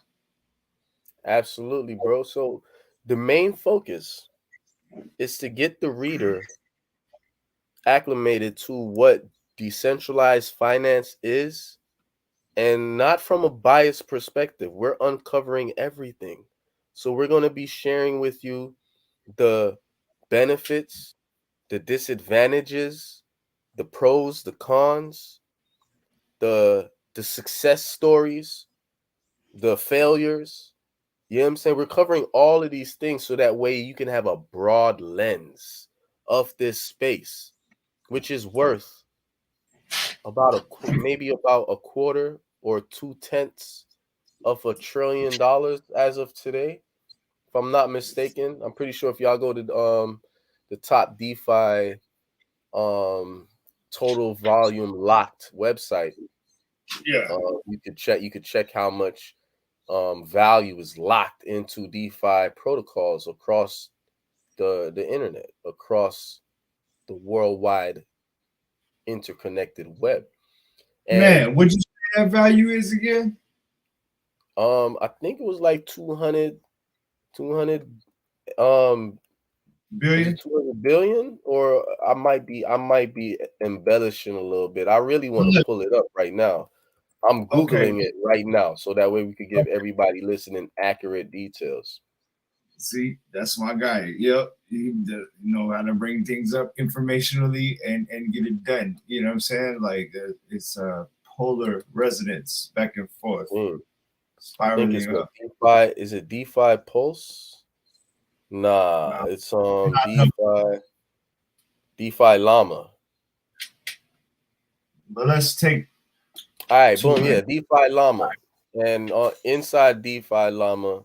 Absolutely, bro. So the main focus is to get the reader acclimated to what decentralized finance is, and not from a biased perspective. We're uncovering everything. So we're going to be sharing with you the benefits, the disadvantages, the pros, the cons, the success stories, the failures. You know what I'm saying? We're covering all of these things so that way you can have a broad lens of this space, which is worth about maybe about a quarter or 2/10 of $1 trillion as of today, if I'm not mistaken. I'm pretty sure if y'all go to the top DeFi total volume locked website, you could check how much value is locked into DeFi protocols across the internet, across the worldwide interconnected web. And man, what'd you say that value is again? I think it was like 200 billion. 200 billion, or I might be embellishing a little bit. I really want to pull it up right now. I'm Googling it right now, so that way we could give everybody listening accurate details. See, that's my guy. Yep. You know how to bring things up informationally and get it done. You know what I'm saying? Like it's polar resonance back and forth. Spiraling up. DeFi, is it DeFi Pulse? Nah, it's DeFi Llama. But let's take. All right, boom, yeah, DeFi Llama. And inside DeFi Llama,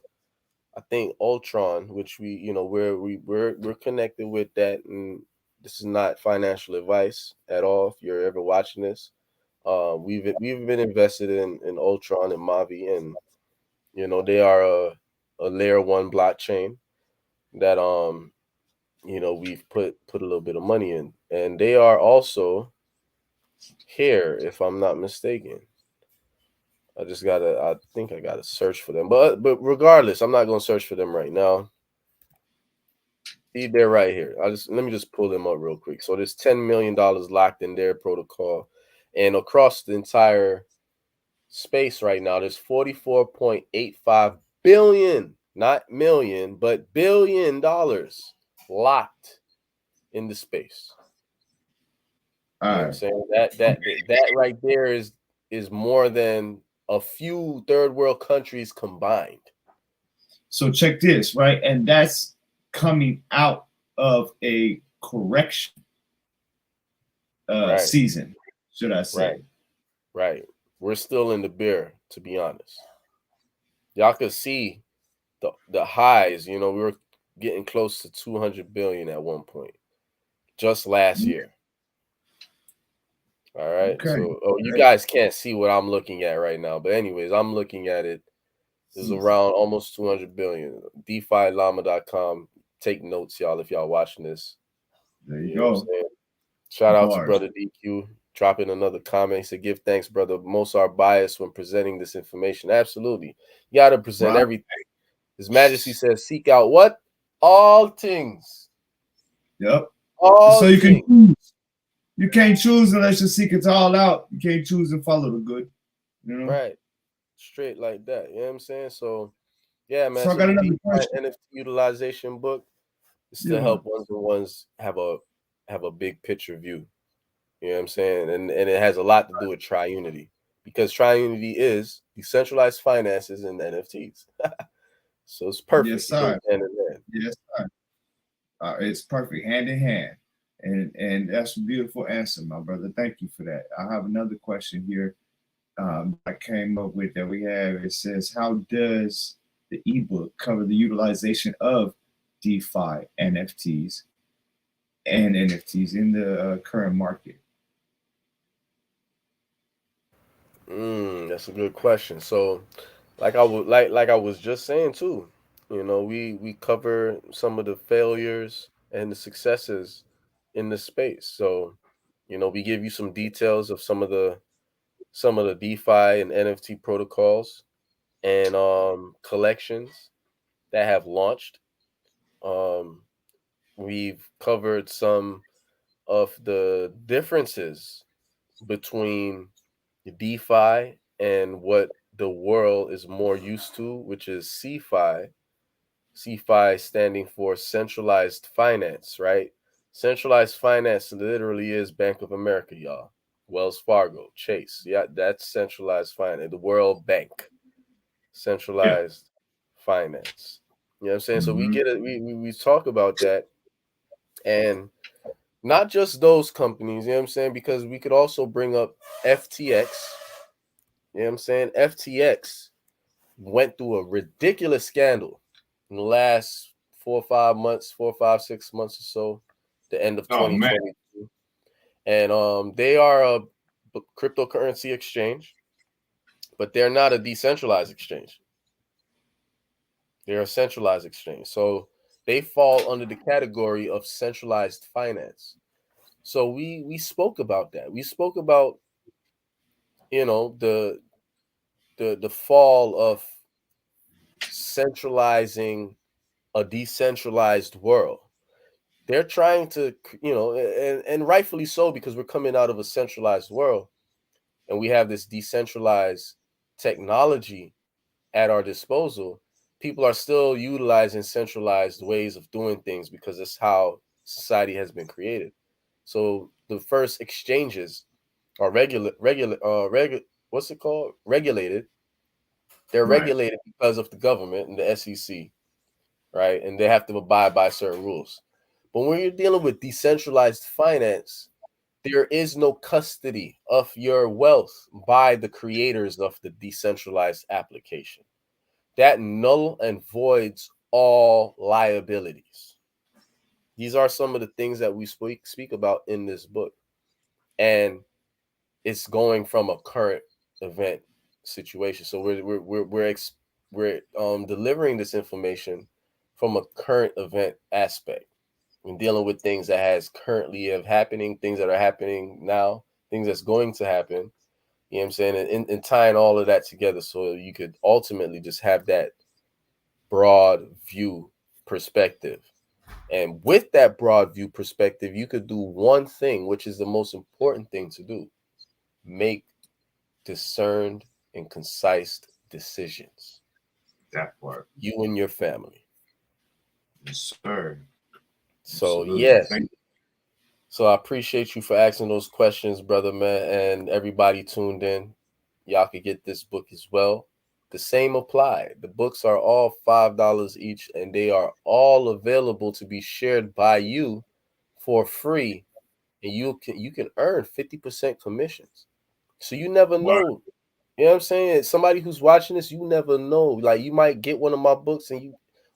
I think Ultron, which we're connected with that, and this is not financial advice at all. If you're ever watching this, we've been invested in Ultron and Mavi, and they are a layer 1 blockchain that we've put a little bit of money in, and they are also here, if I'm not mistaken. I think I gotta search for them. But regardless, I'm not gonna search for them right now. See, they're right here. Let me just pull them up real quick. So there's $10 million locked in their protocol. And across the entire space right now, there's 44.85 billion, not million, but $1 billion locked in the space. You know what I'm saying? That right there is more than a few third world countries combined. So check this, right? And that's coming out of a correction season, should I say. Right. We're still in the bear, to be honest. Y'all could see the highs. We were getting close to 200 billion at one point, just last year. All right. Okay. So, you guys can't see what I'm looking at right now, but anyways, I'm looking at it. It's around almost 200 billion. DeFiLlama.com. Take notes, y'all, if y'all watching this. There you go. Shout out to Brother DQ. Dropping another comment. He said, give thanks, brother. Most are biased when presenting this information. Absolutely. You got to present everything. His Majesty says, seek out what? All things. Yep. All so you things. Can choose. You can't choose unless you seek it all out. You can't choose and follow the good. Right. Straight like that. You know what I'm saying? So, yeah, man. So I got another NFT utilization book is to help ones have a big picture view. You know what I'm saying? And it has a lot to do with TryUnity, because TryUnity is decentralized finances and NFTs. So it's perfect. Yes, sir. Yes, sir. It's perfect, hand in hand. And that's a beautiful answer, my brother. Thank you for that. I have another question here I came up with that we have. It says, how does the ebook cover the utilization of DeFi NFTs and NFTs in the current market? That's a good question. So, like I was just saying too, we cover some of the failures and the successes in the space. So, we give you some details of some of the DeFi and NFT protocols and collections that have launched. We've covered some of the differences between DeFi and what the world is more used to, which is CeFi. CeFi standing for centralized finance, right? Centralized finance literally is Bank of America, y'all. Wells Fargo, Chase. Yeah, that's centralized finance. The World Bank, centralized finance. You know what I'm saying? So we get it. We talk about that, and not just those companies. You know what I'm saying? Because we could also bring up FTX. You know what I'm saying? FTX went through a ridiculous scandal in the last 4 or 5 months, 4 or 5, 6 months or so, the end of 2022. And they are a cryptocurrency exchange, but they're not a decentralized exchange. They're a centralized exchange. So they fall under the category of centralized finance. So we spoke about that. We spoke about, you know, the fall of centralizing a decentralized world. They're trying to, you know, and rightfully so, because we're coming out of a centralized world and we have this decentralized technology at our disposal. People are still utilizing centralized ways of doing things because it's how society has been created. So the first exchanges are what's it called? Regulated. They're regulated because of the government and the SEC, right? And they have to abide by certain rules. But when you're dealing with decentralized finance, there is no custody of your wealth by the creators of the decentralized application. That null and voids all liabilities. These are some of the things that we speak about in this book. And it's going from a current event situation. So we're delivering this information from a current event aspect and dealing with things that has currently have happening, things that are happening now, things that's going to happen. You know what I'm saying? And tying all of that together so you could ultimately just have that broad view perspective. And with that broad view perspective, you could do one thing, which is the most important thing to do: make discerned and concise decisions. That part. You and your family. Yes, sir. So, Absolutely. yes. Thank you. So I appreciate you for asking those questions, brother, man, and everybody tuned in. Y'all could get this book as well. The same apply. The books are all $5 each, and they are all available to be shared by you for free. And you can earn 50% commissions. So you never know. You know what I'm saying? Somebody who's watching this, you never know. Like, you might get one of my books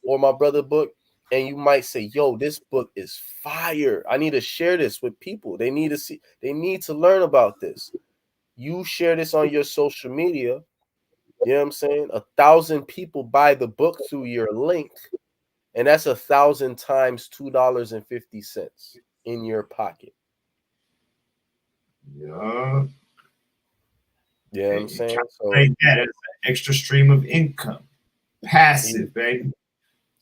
or my brother book, and you might say, yo, this book is fire. I need to share this with people. They need to learn about this. You share this on your social media. You know what I'm saying? 1,000 people buy the book through your link, and that's 1,000 times $2.50 in your pocket. Yeah. You know what I'm saying? So Calculate that as an extra stream of income. Passive, baby.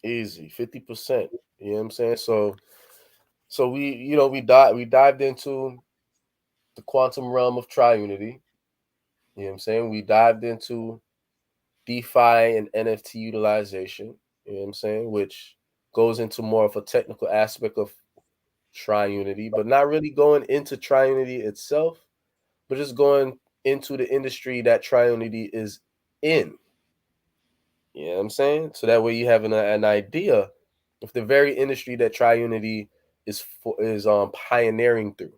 easy, 50%. You know what I'm saying? So we dived into the quantum realm of TryUnity. You know what I'm saying? We dived into DeFi and NFT utilization. You know what I'm saying? Which goes into more of a technical aspect of TryUnity, but not really going into TryUnity itself, but just going into the industry that TryUnity is in. You know what I'm saying? So that way you have an idea of the very industry that TryUnity is pioneering through.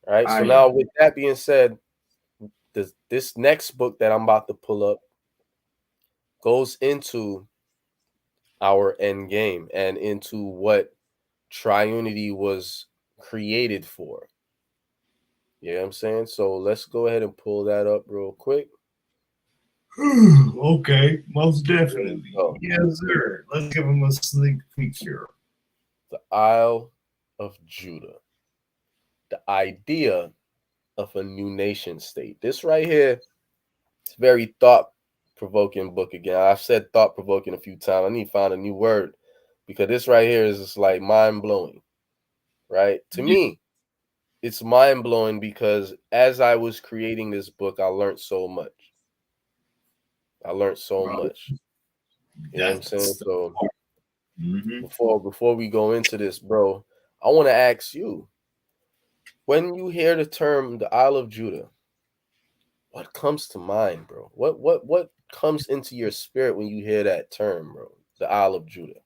All right. So now, with that being said, this next book that I'm about to pull up goes into our end game and into what TryUnity was created for. You know what I'm saying? So let's go ahead and pull that up real quick. Okay, most definitely. Yes, sir. Let's give them a sneak peek here. The Isle of Judah. The idea of a new nation state. This right here, it's very thought-provoking book again. I've said thought-provoking a few times. I need to find a new word because this right here is just like mind-blowing, right? To me, it's mind-blowing because as I was creating this book, I learned so much. You know what I'm saying? So before we go into this, bro, I want to ask you, when you hear the term the Isle of Judah, what comes to mind, bro? What comes into your spirit when you hear that term, bro? The Isle of Judah.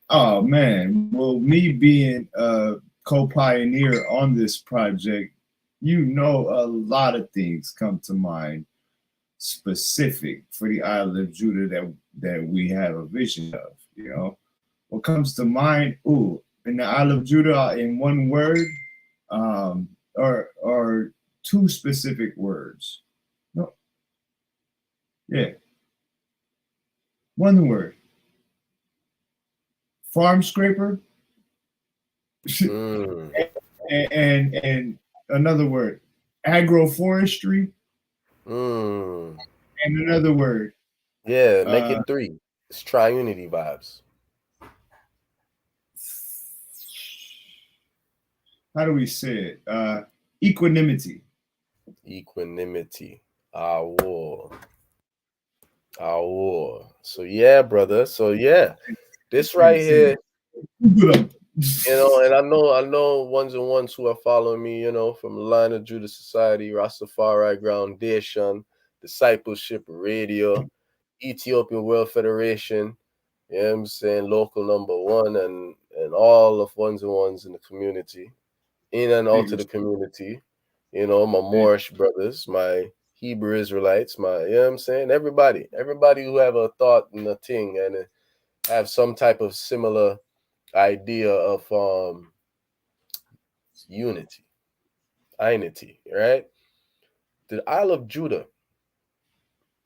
Oh man, well, me being a co-pioneer on this project, you know, a lot of things come to mind specific for the Isle of Judah that we have a vision of. You know, what comes to mind? Ooh, in the Isle of Judah, in one word, or two specific words. No, yeah, one word. Farm scraper. Mm. and another word, agroforestry, Mm. and another word. Yeah, make it 3. It's TryUnity vibes. How do we say it? Equanimity. Equanimity. Our war. Our war. So yeah, brother. So yeah, this right here, you know, and I know ones and ones who are following me, you know, from the Line of Judah Society, Rastafari Groundation, Discipleship Radio, Ethiopian World Federation, you know what I'm saying, local number 1, and all of ones and ones in the community, in and out of the community, you know, my Moorish brothers, my Hebrew Israelites, my, you know what I'm saying, everybody who have a thought and a thing and have some type of similar idea of unity, right? The Isle of Judah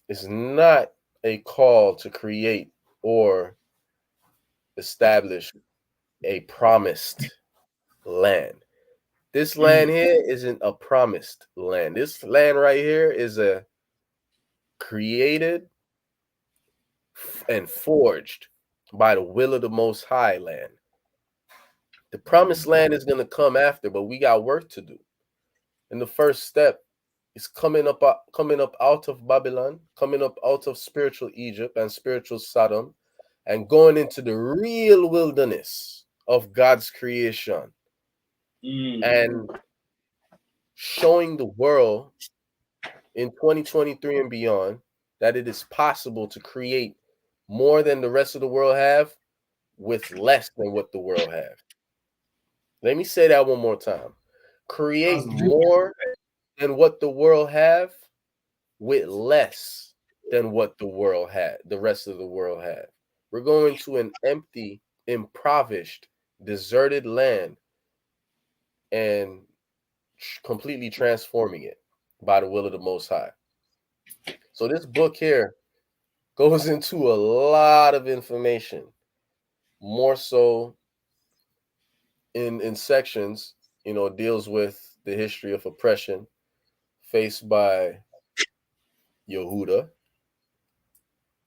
is not a call to create or establish a promised land. This land here isn't a promised land. This land right here is a created and forged by the will of the Most High land. The promised land is going to come after, but we got work to do. And the first step is coming up out of Babylon, coming up out of spiritual Egypt and spiritual Sodom, and going into the real wilderness of God's creation and showing the world in 2023 and beyond that it is possible to create more than the rest of the world have with less than what the world have. Let me say that one more time. Create more than what the world have with less than what the rest of the world have. We're going to an empty, impoverished, deserted land and completely transforming it by the will of the Most High. So this book here goes into a lot of information, more so in sections, you know, deals with the history of oppression faced by Yehuda.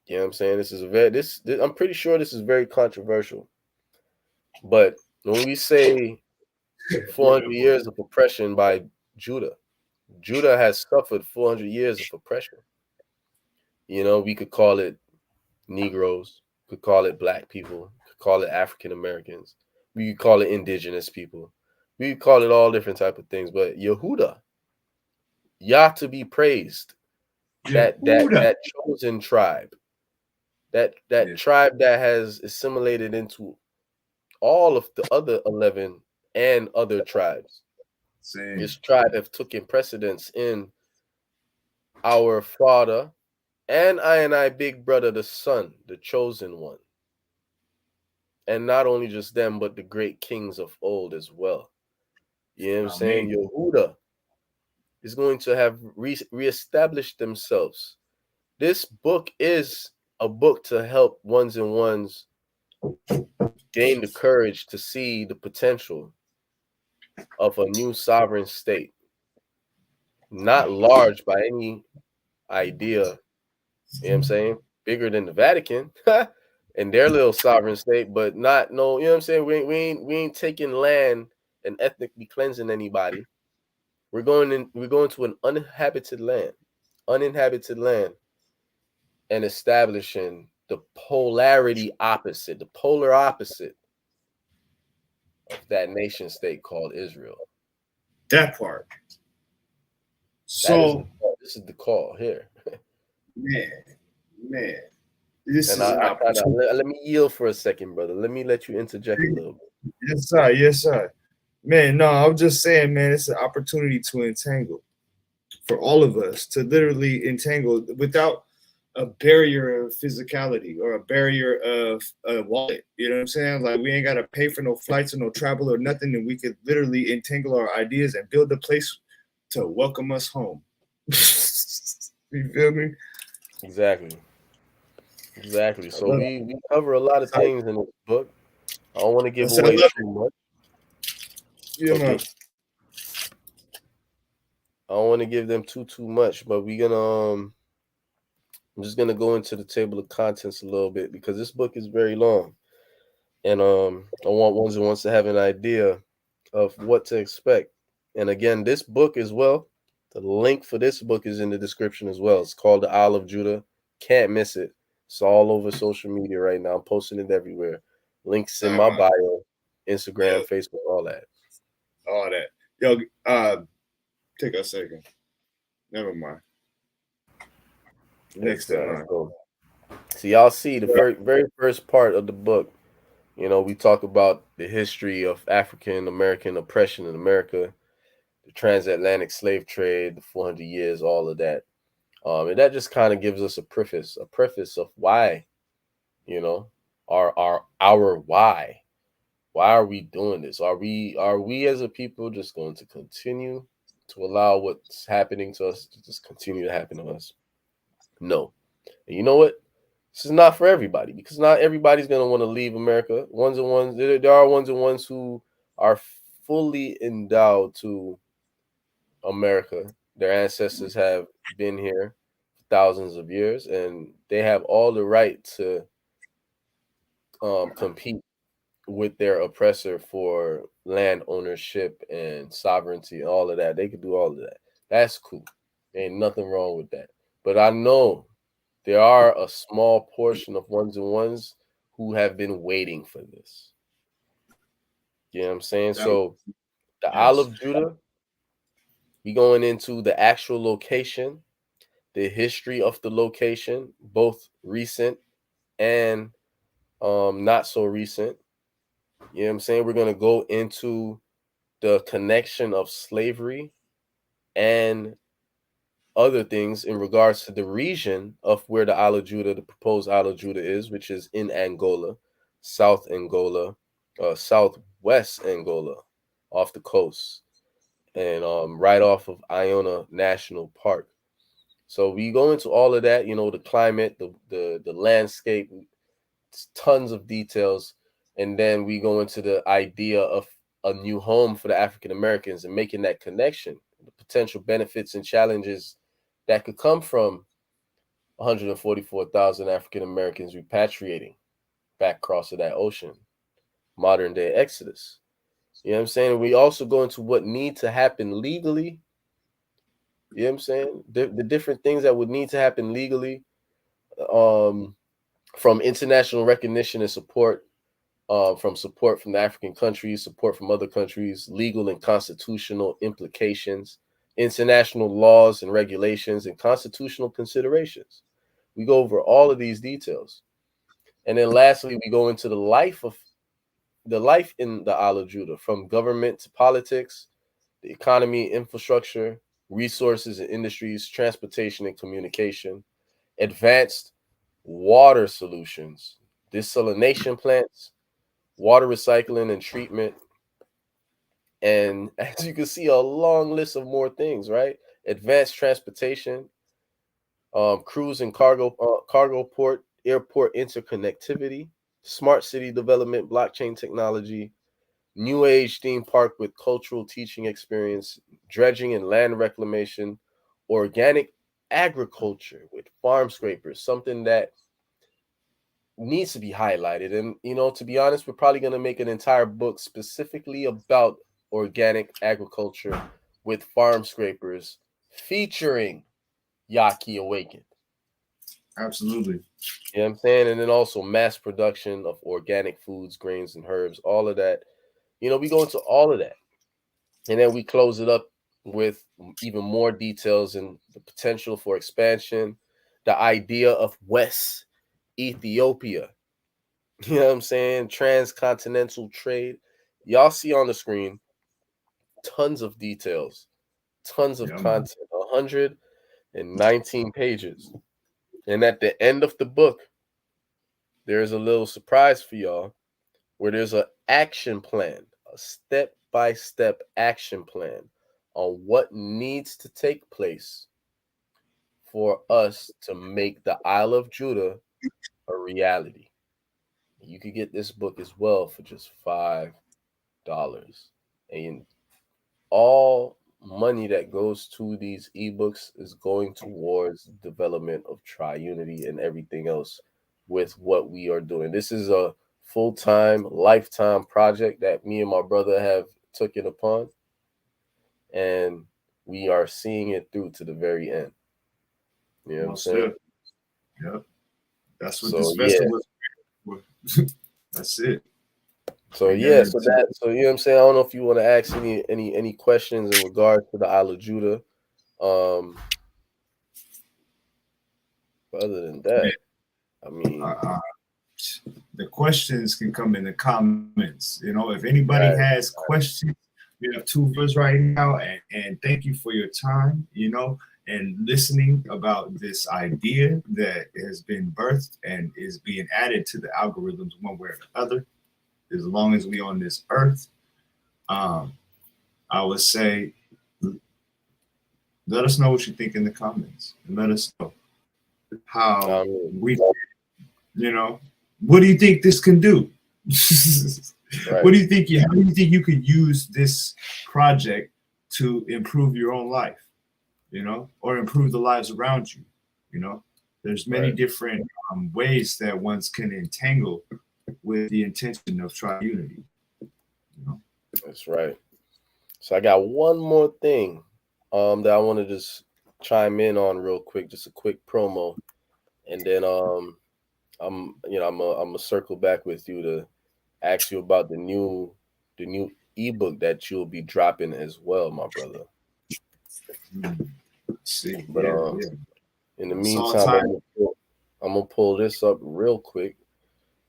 You know what I'm saying? This is this I'm pretty sure this is very controversial. But when we say 400 years of oppression by Judah, Judah has suffered 400 years of oppression. You know, we could call it Negroes, could call it Black people, could call it African Americans, we could call it indigenous people, we could call it all different type of things. But Yehuda, Yah to be praised, that chosen tribe, that tribe that has assimilated into all of the other 11 and other tribes. This tribe have taken precedence in our father and I big brother, the son, the chosen one. And not only just them, but the great kings of old as well. You know what I'm saying? Yehuda is going to have reestablished themselves. This book is a book to help ones and ones gain the courage to see the potential of a new sovereign state. Not large by any idea, you know what I'm saying? Bigger than the Vatican and their little sovereign state, but not no, you know what I'm saying? We ain't taking land and ethnically cleansing anybody. We're going to an uninhabited land and establishing the polar opposite of that nation state called Israel. That part. That is So, this is the call here. man, this And is an I kind of opportunity. let me yield for a second, brother. Let me let you interject a little bit. Yes, sir. Yes, sir. Man, no, I was just saying, man, it's an opportunity to entangle for all of us to literally entangle without a barrier of physicality or a barrier of a wallet. You know what I'm saying? Like we ain't got to pay for no flights or no travel or nothing, and we could literally entangle our ideas and build a place to welcome us home. You feel me? Exactly. Exactly. I So love we cover a lot of it. things in this book. I don't want to I give said, I away love too much. it. Yeah, man. Okay. I don't want to give them too much, but we're gonna I'm just gonna go into the table of contents a little bit because this book is very long. And I want ones who wants to have an idea of what to expect. And again, this book as well, the link for this book is in the description as well. It's called The Isle of Judah. Can't miss it. It's all over social media right now. I'm posting it everywhere. Links in my bio, Instagram, Facebook, all that. All that. Yo, take a second. Never mind. Next in line. So y'all see the very first part of the book. You know, we talk about the history of African American oppression in America, the transatlantic slave trade, the 400 years, all of that. And that just kind of gives us a preface of why, you know, our why. Why are we doing this? Are we as a people just going to continue to allow what's happening to us to just continue to happen to us? No. And you know what? This is not for everybody because not everybody's going to want to leave America. There are ones and ones who are fully endowed to America. Their ancestors have been here for thousands of years, and they have all the right to compete with their oppressor for land ownership and sovereignty and all of that. They could do all of that. That's cool. Ain't nothing wrong with that. But I know there are a small portion of ones and ones who have been waiting for this. You know what I'm saying? So the Isle of Judah, we going into the actual location, the history of the location, both recent and not so recent. You know what I'm saying? We're going to go into the connection of slavery and other things in regards to the region of where the Isle of Judah, the proposed Isle of Judah is, which is in Angola, South Angola, Southwest Angola, off the coast, and right off of Iona National Park. So we go into all of that, you know, the climate, the landscape, tons of details, and then we go into the idea of a new home for the African Americans and making that connection, the potential benefits and challenges that could come from 144,000 African Americans repatriating back across of that ocean, modern day Exodus. You know what I'm saying? We also go into what need to happen legally. You know what I'm saying? The different things that would need to happen legally, from international recognition and support, from support from the African countries, support from other countries, legal and constitutional implications, international laws and regulations, and constitutional considerations. We go over all of these details. And then lastly, we go into the life in the Isle of Judah, from government to politics, the economy, infrastructure, resources and industries, transportation and communication, advanced water solutions, desalination plants, water recycling and treatment, and as you can see, a long list of more things, right? Advanced transportation, cruise and cargo port, airport interconnectivity, smart city development, blockchain technology, new age theme park with cultural teaching experience, dredging and land reclamation, organic agriculture with farm scrapers, something that needs to be highlighted. And, you know, to be honest, we're probably going to make an entire book specifically about organic agriculture with farm scrapers featuring Yaki Awakened. Absolutely. You know what I'm saying? And then also mass production of organic foods, grains, and herbs, all of that. You know, we go into all of that. And then we close it up with even more details and the potential for expansion, the idea of West Ethiopia. You know what I'm saying? Transcontinental trade. Y'all see on the screen tons of details, tons of Yeah, man. content, 119 pages. And at the end of the book, there's a little surprise for y'all where there's an action plan, a step-by-step action plan on what needs to take place for us to make the Isle of Judah a reality. You could get this book as well for just $5. And all money that goes to these ebooks is going towards development of TryUnity and everything else with what we are doing. This is a full-time, lifetime project that me and my brother have taken upon, and we are seeing it through to the very end. You know what I'm Most saying? definitely. Yep. That's what So this yeah. festival is for. That's it. So Bring yeah, that so into that so you know what I'm saying? I don't know if you want to ask any questions in regards to the Isle of Judah. But other than that, I mean, uh, the questions can come in the comments. You know, if anybody right, has questions, we have two viewers right now, and thank you for your time. You know, and listening about this idea that has been birthed and is being added to the algorithms one way or the other. As long as we on this earth, um, I would say, let us know what you think in the comments, and let us know how I mean, we, you know, what do you think this can do? right, What do you think? How do you think you could use this project to improve your own life? You know, or improve the lives around you. You know, there's many right. different ways that one can entangle with the intention of TryUnity. You know, That's right. So I got one more thing that I want to just chime in on real quick, just a quick promo, and then I'm gonna circle back with you to ask you about the new ebook that you'll be dropping as well, my brother. see, But yeah, yeah. in the It's all meantime, time. I'm gonna pull this up real quick.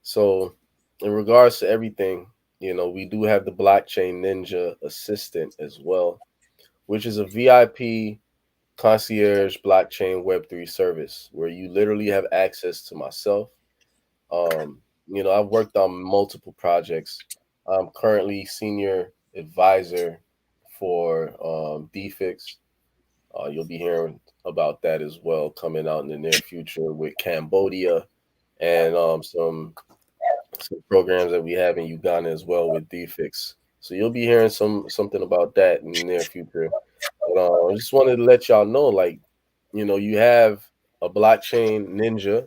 So, in regards to everything, you know, we do have the Blockchain Ninja Assistant as well, which is a VIP concierge blockchain Web3 service where you literally have access to myself. You know, I've worked on multiple projects. I'm currently senior advisor for DFix. You'll be hearing about that as well coming out in the near future with Cambodia and some programs that we have in Uganda as well with DFix. So you'll be hearing something about that in the near future. But I just wanted to let y'all know, like, you know, you have a blockchain ninja,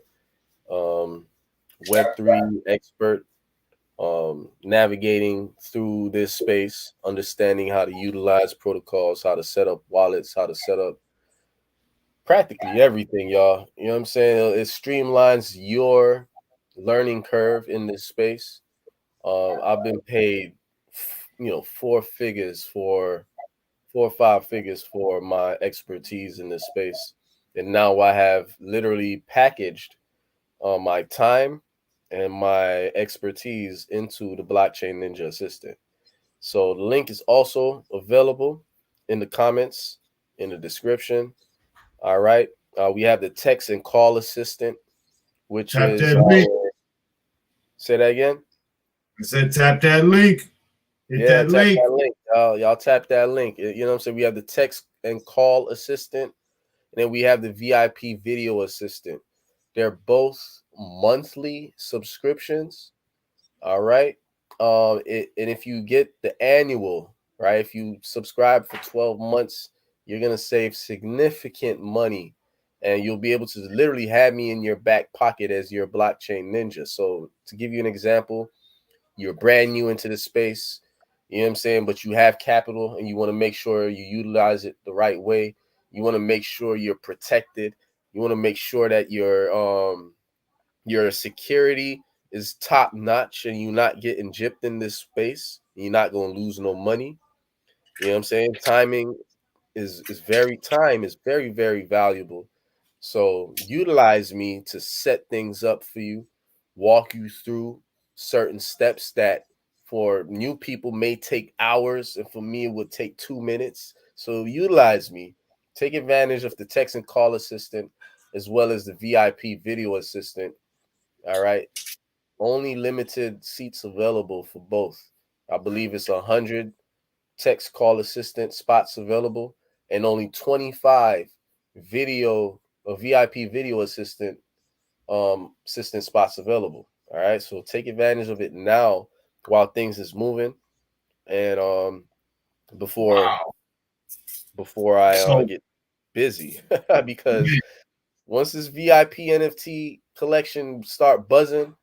um, Web3 expert, navigating through this space, understanding how to utilize protocols, how to set up wallets, how to set up practically everything, y'all. You know what I'm saying? It streamlines your learning curve in this space. I've been paid, you know, four or five figures for my expertise in this space, and now I have literally packaged my time and my expertise into the Blockchain Ninja Assistant. So the link is also available in the comments, in the description. All right. We have the text and call assistant, which Tap is that link. say that again. I said tap that link. Hit Yeah, that tap link. that link. Y'all tap that link. You know what I'm saying? We have the text and call assistant, and then we have the VIP video assistant. They're both monthly subscriptions. All right. And if you get the annual, right, if you subscribe for 12 months, you're gonna save significant money, and you'll be able to literally have me in your back pocket as your blockchain ninja. So to give you an example, you're brand new into the space, you know what I'm saying, but you have capital and you want to make sure you utilize it the right way. You want to make sure you're protected. You want to make sure that your security is top notch and you're not getting gypped in this space, you're not going to lose no money. You know what I'm saying? Time is very, very valuable. So utilize me to set things up for you, walk you through certain steps that for new people may take hours, and for me it would take 2 minutes. So utilize me. Take advantage of the text and call assistant as well as the VIP video assistant. All right. Only limited seats available for both. I believe it's 100 text call assistant spots available and only 25 video or VIP video assistant spots available. All right. So take advantage of it now while things is moving. And before Wow. before I So get busy because once this VIP NFT collection start buzzing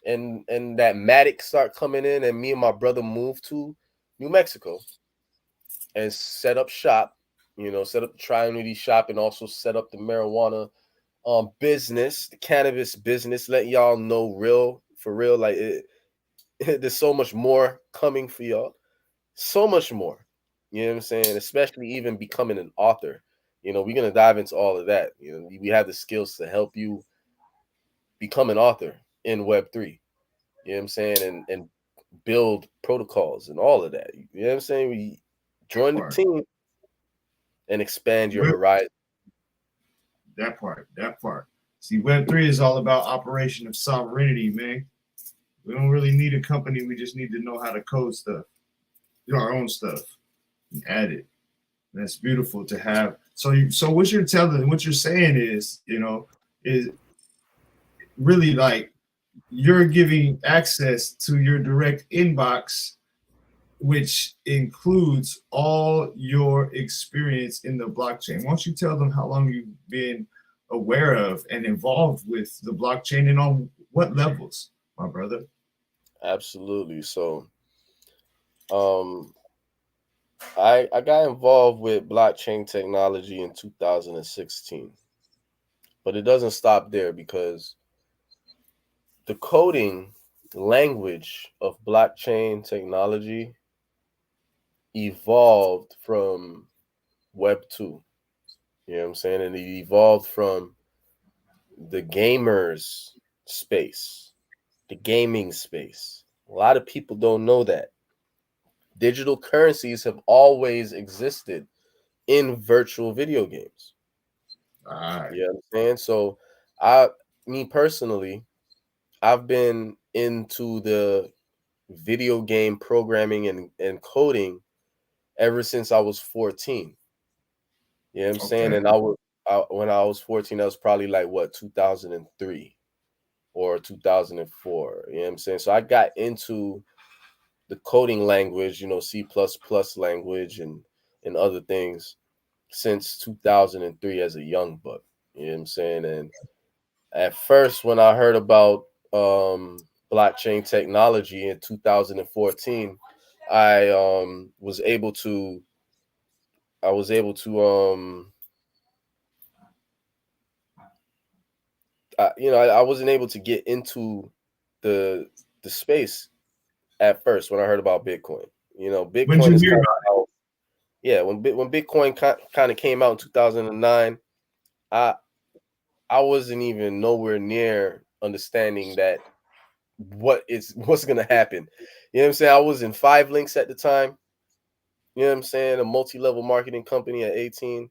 and that Matic start coming in and me and my brother move to New Mexico and set up shop, set up the TryUnity shop and also set up the marijuana business, the cannabis business, let y'all know for real, like there's so much more coming for y'all. So much more. You know what I'm saying? Especially even becoming an author. We're gonna dive into all of that. We have the skills to help you become an author in Web3. You know what I'm saying? And build protocols and all of that. You know what I'm saying? We join the part, team and expand your Web- horizon. that part. See, Web3 is all about operation of sovereignty, man. We don't really need a company. We just need to know how to code stuff, do our own stuff, and add it. And that's beautiful to have. So what you're saying is, is really like you're giving access to your direct inbox, which includes all your experience in the blockchain. Why don't you tell them how long you've been aware of and involved with the blockchain and on what levels, my brother? Absolutely. So I got involved with blockchain technology in 2016. But it doesn't stop there because the coding language of blockchain technology evolved from Web 2. You know what I'm saying? And it evolved from the gamers space, the gaming space. A lot of people don't know that. Digital currencies have always existed in virtual video games. All right. You know what I'm saying? So me personally, I've been into the video game programming and coding ever since I was 14. You know what I'm saying? Okay. And when I was 14, that was probably like what, 2003 or 2004. You know what I'm saying? So I got into the coding language, C++ language and other things since 2003 as a young buck. You know what I'm saying? And at first, when I heard about blockchain technology in 2014, I was able to I wasn't able to get into the space at first when I heard about Bitcoin. When did Bitcoin you is hear kind about of when Bitcoin kind of came out in 2009. I I wasn't even nowhere near understanding that what's gonna happen. You know what I'm saying? I was in 5links at the time. You know what I'm saying? A multi-level marketing company at 18.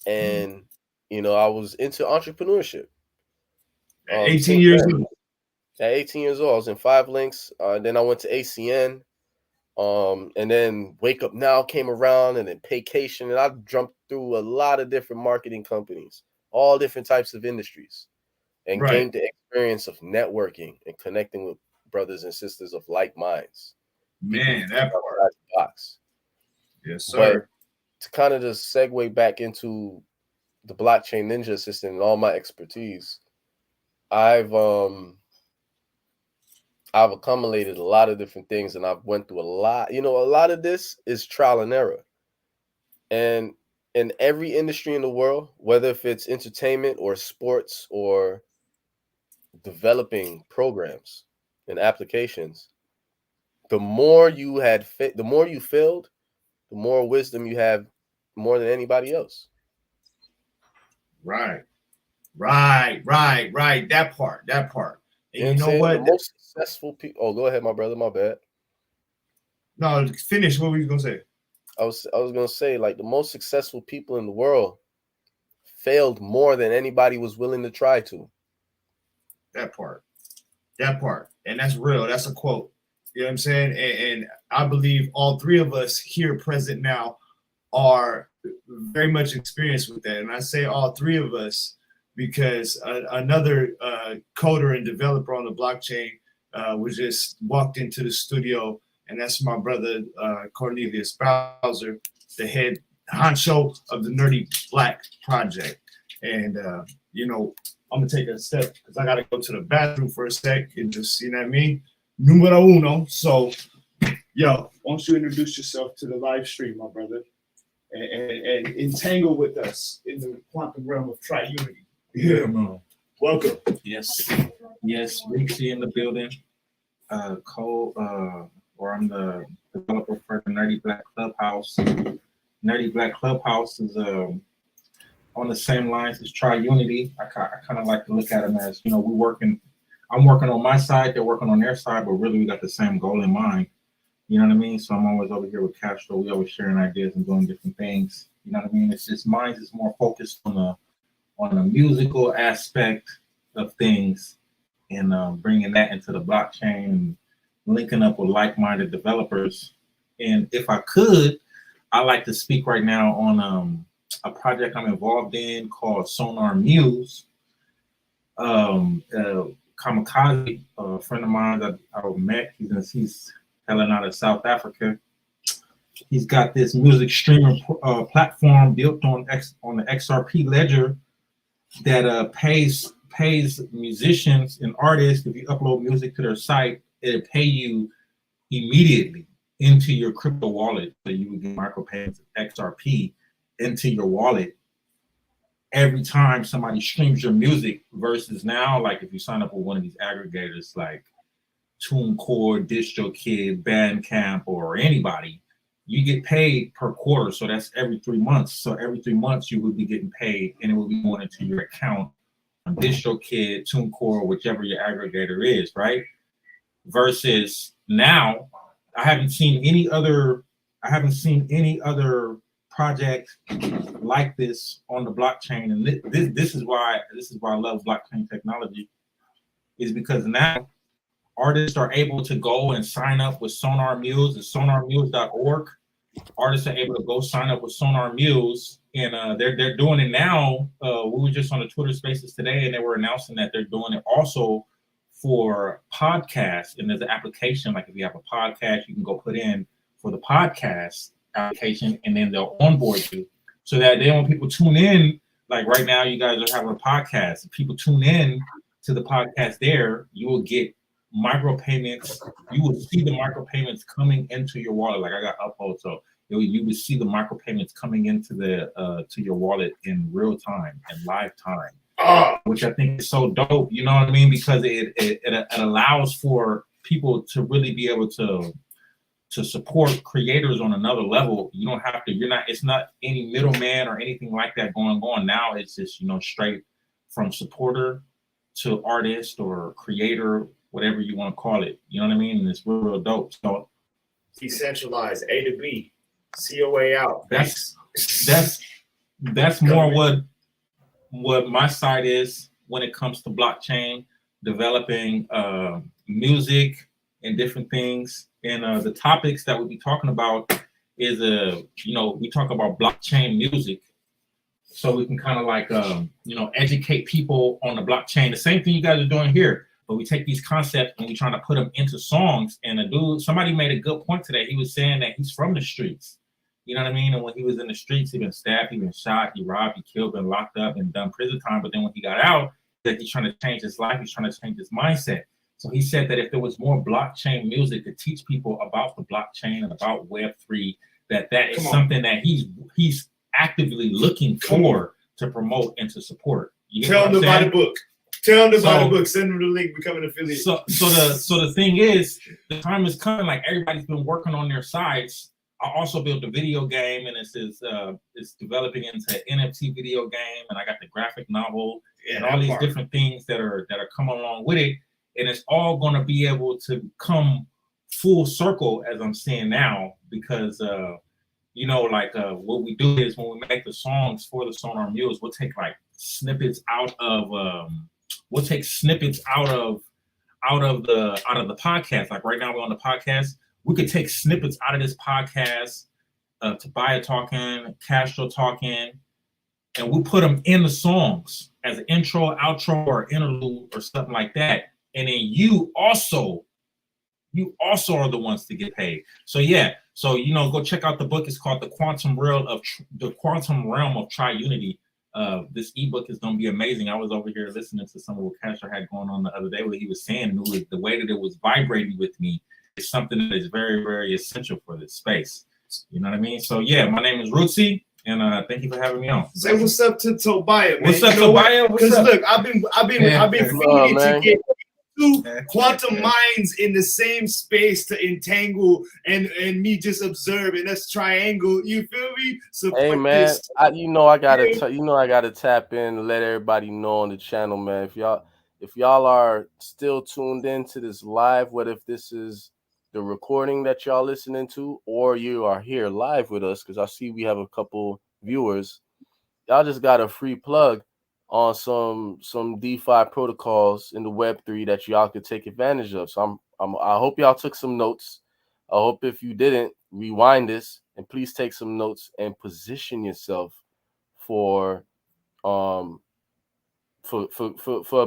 it? And I was into entrepreneurship. At 18 Since years then, old. at 18 years old, I was in 5links. Then I went to ACN. And then Wake Up Now came around, and then Paycation, and I jumped through a lot of different marketing companies, all different types of industries, and Right. gained the experience of networking and connecting with brothers and sisters of like minds, people who Man, think that part. outside the box. Yes, But sir. to kind of just segue back into the blockchain ninja system and all my expertise, I've accumulated a lot of different things, and I've went through a lot. A lot of this is trial and error. And in every industry in the world, whether if it's entertainment or sports or developing programs and applications, the more you had, the more you failed, the more wisdom you have, more than anybody else. Right. That part. And you know what? The most successful people. Oh, go ahead, my brother. My bad. No, finish. What were you gonna say? I was gonna say, like, the most successful people in the world failed more than anybody was willing to try to. That part, and that's real. That's a quote. You know what I'm saying? And I believe all three of us here present now are very much experienced with that. And I say all three of us because another coder and developer on the blockchain was just walked into the studio, and that's my brother Cornelius Bowser, the head honcho of the Nerdy Black Project. And you know, I'm gonna take a step because I gotta go to the bathroom for a sec and just, you know what I mean? Numero uno. So, yo, why don't you introduce yourself to the live stream, my brother, and entangle with us in the quantum realm of TryUnity. Yeah, man. Welcome. Yes, Rixie in the building. Or I'm the developer for the Nerdy Black Clubhouse. Nerdy Black Clubhouse is on the same lines as TryUnity. I kind of like to look at them as, you know, I'm working on my side, they're working on their side, but really we got the same goal in mind. You know what I mean? So I'm always over here with Castro. We always sharing ideas and doing different things. You know what I mean? It's just mine is more focused on the musical aspect of things and bringing that into the blockchain and linking up with like-minded developers. And if I could, I like to speak right now on a project I'm involved in called Sonar Muse. Kamikaze, a friend of mine that I met, he's hailing out of South Africa. He's got this music streaming platform built on the XRP ledger that pays musicians and artists. If you upload music to their site, it'll pay you immediately into your crypto wallet. So you would get micropayments of XRP into your wallet every time somebody streams your music, versus now, like if you sign up with one of these aggregators like TuneCore, DistroKid, Bandcamp, or anybody, you get paid per quarter. So that's every 3 months. So every 3 months you would be getting paid, and it will be going into your account on DistroKid, TuneCore, whichever your aggregator is, right? Versus now, I haven't seen any other project like this on the blockchain, and this is why I love blockchain technology, is because now artists are able to go and sign up with Sonar Muse at sonarmuse.org. Artists are able to go sign up with Sonar Muse, and they're doing it now. We were just on the Twitter Spaces today, and they were announcing that they're doing it also for podcasts. And there's an application, like if you have a podcast, you can go put in for the podcast application, and then they'll onboard you, so that then when people tune in, like right now you guys are having a podcast, if people tune in to the podcast there, you will get micropayments. You will see the micropayments coming into your wallet. Like I got upload, so you will see the micropayments coming into the to your wallet in real time and live time, which I think is so dope. You know what I mean? Because it allows for people to really be able to support creators on another level. You don't have to, it's not any middleman or anything like that going on. Now it's just, straight from supporter to artist or creator, whatever you want to call it. You know what I mean? And it's real dope. So Decentralized, A to B, COA out. That's more what my side is when it comes to blockchain, developing music and different things. And the topics that we'll be talking about is, we talk about blockchain music. So we can kind of like, educate people on the blockchain. The same thing you guys are doing here, but we take these concepts and we're trying to put them into songs. And somebody made a good point today. He was saying that he's from the streets. You know what I mean? And when he was in the streets, he been stabbed, he been shot, he robbed, he killed, been locked up and done prison time. But then when he got out, that he's trying to change his life, he's trying to change his mindset. So he said that if there was more blockchain music to teach people about the blockchain and about Web3, that is something that he's actively looking for to promote and to support. Tell them to buy the book. Tell them about the book. Send them the link. Become an affiliate. So the thing is, the time is coming. Like everybody's been working on their sites. I also built a video game, and it's developing into an NFT video game, and I got the graphic novel and all these different things that are coming along with it, and it's all going to be able to come full circle, as I'm seeing now, because what we do is when we make the songs for the Sonar Mules, we'll take like snippets out of the podcast. Like right now we're on the podcast. We could take snippets out of this podcast, Tobiah talking, Castro talking, and we put them in the songs as an intro, outro, or interlude or something like that. And then you also are the ones to get paid. So yeah, go check out the book. It's called The Quantum Realm of TryUnity. This ebook is gonna be amazing. I was over here listening to some of what Castro had going on the other day, what he was saying, and the way that it was vibrating with me. It's something that is very, very essential for this space. You know what I mean? So yeah, my name is Rootsy, and thank you for having me on. Say what's up to Tobiah, man. What's up, Tobiah? Because look, I've been feeding to get two quantum minds in the same space to entangle and me just observe, and that's triangle. You feel me? So hey man, I gotta tap in and let everybody know on the channel, man. If y'all are still tuned in to this live, what if this is the recording that y'all listening to, or you are here live with us, because I see we have a couple viewers, y'all just got a free plug on some DeFi protocols in the Web3 that y'all could take advantage of. So I hope y'all took some notes. I hope if you didn't, rewind this and please take some notes and position yourself for a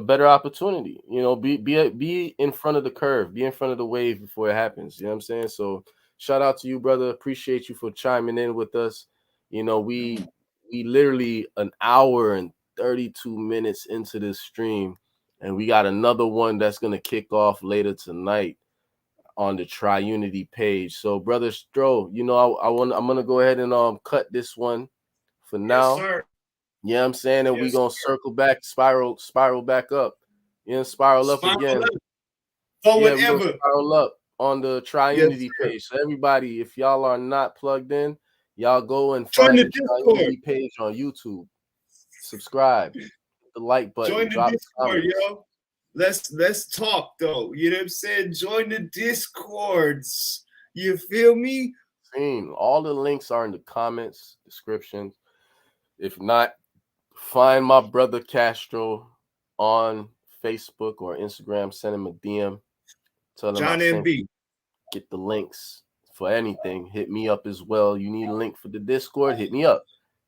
better opportunity. Be in front of the curve, be in front of the wave before it happens. You know what I'm saying? So shout out to you, brother. Appreciate you for chiming in with us. We literally an hour and 32 minutes into this stream, and we got another one that's going to kick off later tonight on the TryUnity page. So brother Stro, I'm going to go ahead and cut this one for now. Yes, sir. Yeah, I'm saying, and we're gonna circle back, spiral back up. Spiral up again. Forward yeah, ever. Spiral up on the TryUnity page. So everybody, if y'all are not plugged in, y'all go and find the TryUnity page on YouTube. Subscribe, hit the like button. Join the Discord, yo. Let's talk though. You know what I'm saying? Join the Discords. You feel me? All the links are in the comments, descriptions. If not, find my brother Castro on Facebook or Instagram. Send him a DM. Tell him John MB. Get the links for anything. Hit me up as well. You need a link for the Discord? Hit me up.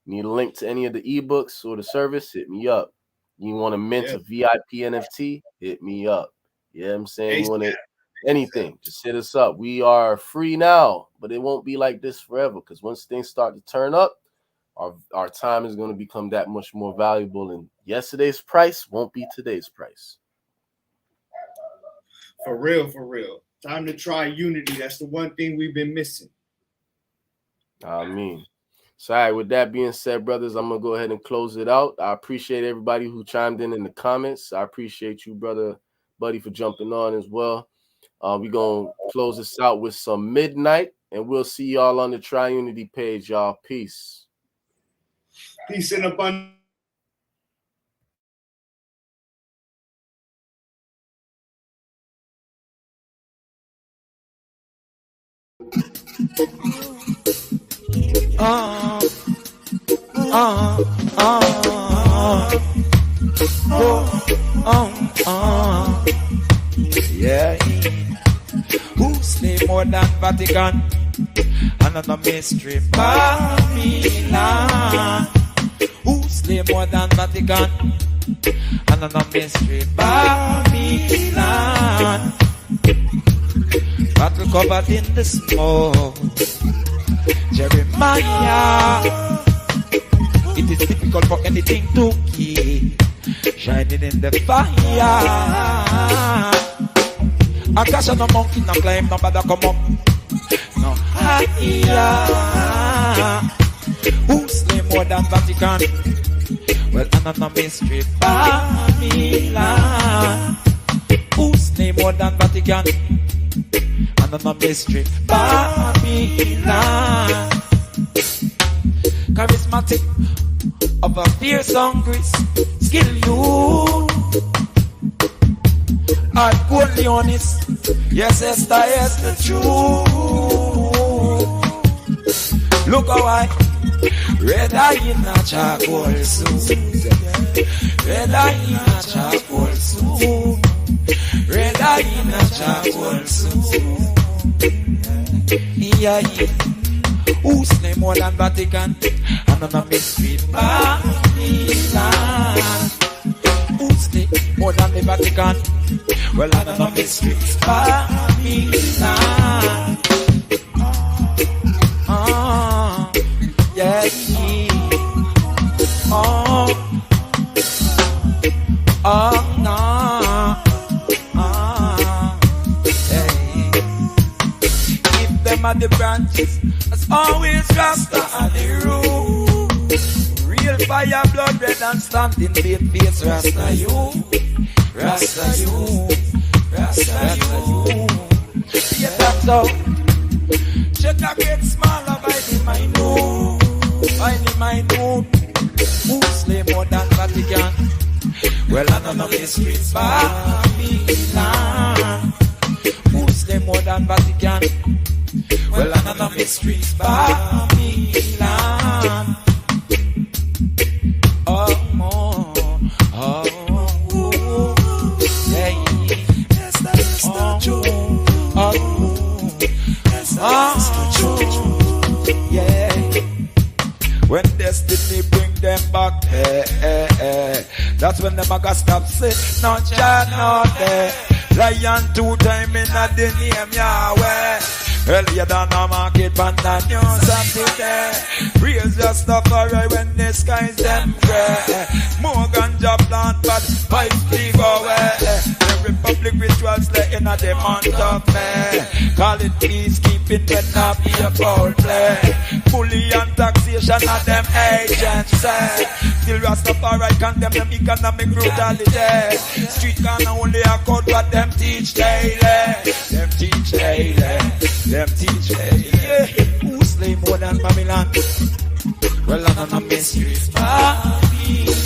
You need a link to any of the ebooks or the service? Hit me up. You want to mint a VIP NFT? Hit me up. You know what I'm saying? You want anything? Just hit us up. We are free now, but it won't be like this forever, because once things start to turn up, our time is going to become that much more valuable, and yesterday's price won't be today's price. For real. Time to try unity. That's the one thing we've been missing. So, all right, with that being said, brothers, I'm going to go ahead and close it out. I appreciate everybody who chimed in the comments. I appreciate you, brother Buddy, for jumping on as well. We're going to close this out with some Midnight, and we'll see y'all on the TryUnity page, y'all. Peace. Peace and abundance. Yeah. Who slay more than Vatican? Another mystery, Babylon. Who slay more than Vatican? Another mystery, Babylon. Battle covered in the smoke, Jeremiah. It is difficult for anything to keep shining in the fire. I catch on a monkey, no climb, no bother come up, no higher. Who slay more than Vatican? Well, I'm a mystery. Babylon. Whose name more than Vatican? I'm a mystery. Babylon. Charismatic of a fierce hungry skill you. Art only honest. Yes, Esther, yes, the truth. Look how I red eye in a charcoal suit. Red eye in a charcoal suit. Red eye in a charcoal suit. Yeah, yeah. Whose name more than Vatican? I'm on a mystery. Babylon. Whose name more than the Vatican? Well, I'm on a mystery. Babylon. Yeah. No. Hey. If them are the branches, as always, Rasta are the root. Real fire, blood red and standing big face, Rasta you. Rasta you. Rasta you. Yeah, that's how. Check a get smaller by the minute. By the minute. Who's name more than Vatican? Well, I don't know mystery. Babylon. Who's name more than Vatican? Well, I don't know mystery. Babylon. Oh, more. Oh, yeah. Yes, that's the truth. Oh, yeah. When destiny bring them back, that's when them a got stop say, no Jah, no there. Lion 2 times in a the name Yahweh. Earlier than a market pan that news up today. Praise your stuff alright when the skies them grey. More ganja plant but pipes leave away. Every public rituals letting a the month of May. Call it peacekeeping when not be a foul play. Bully and taxation of them agents say. Still Rastafari condemn them economic brutality. Street can only a code what them teach daily. Them teach daily. Them teach daily. Who's slave more than Babylon? Well, I'm a mystery. Babylon.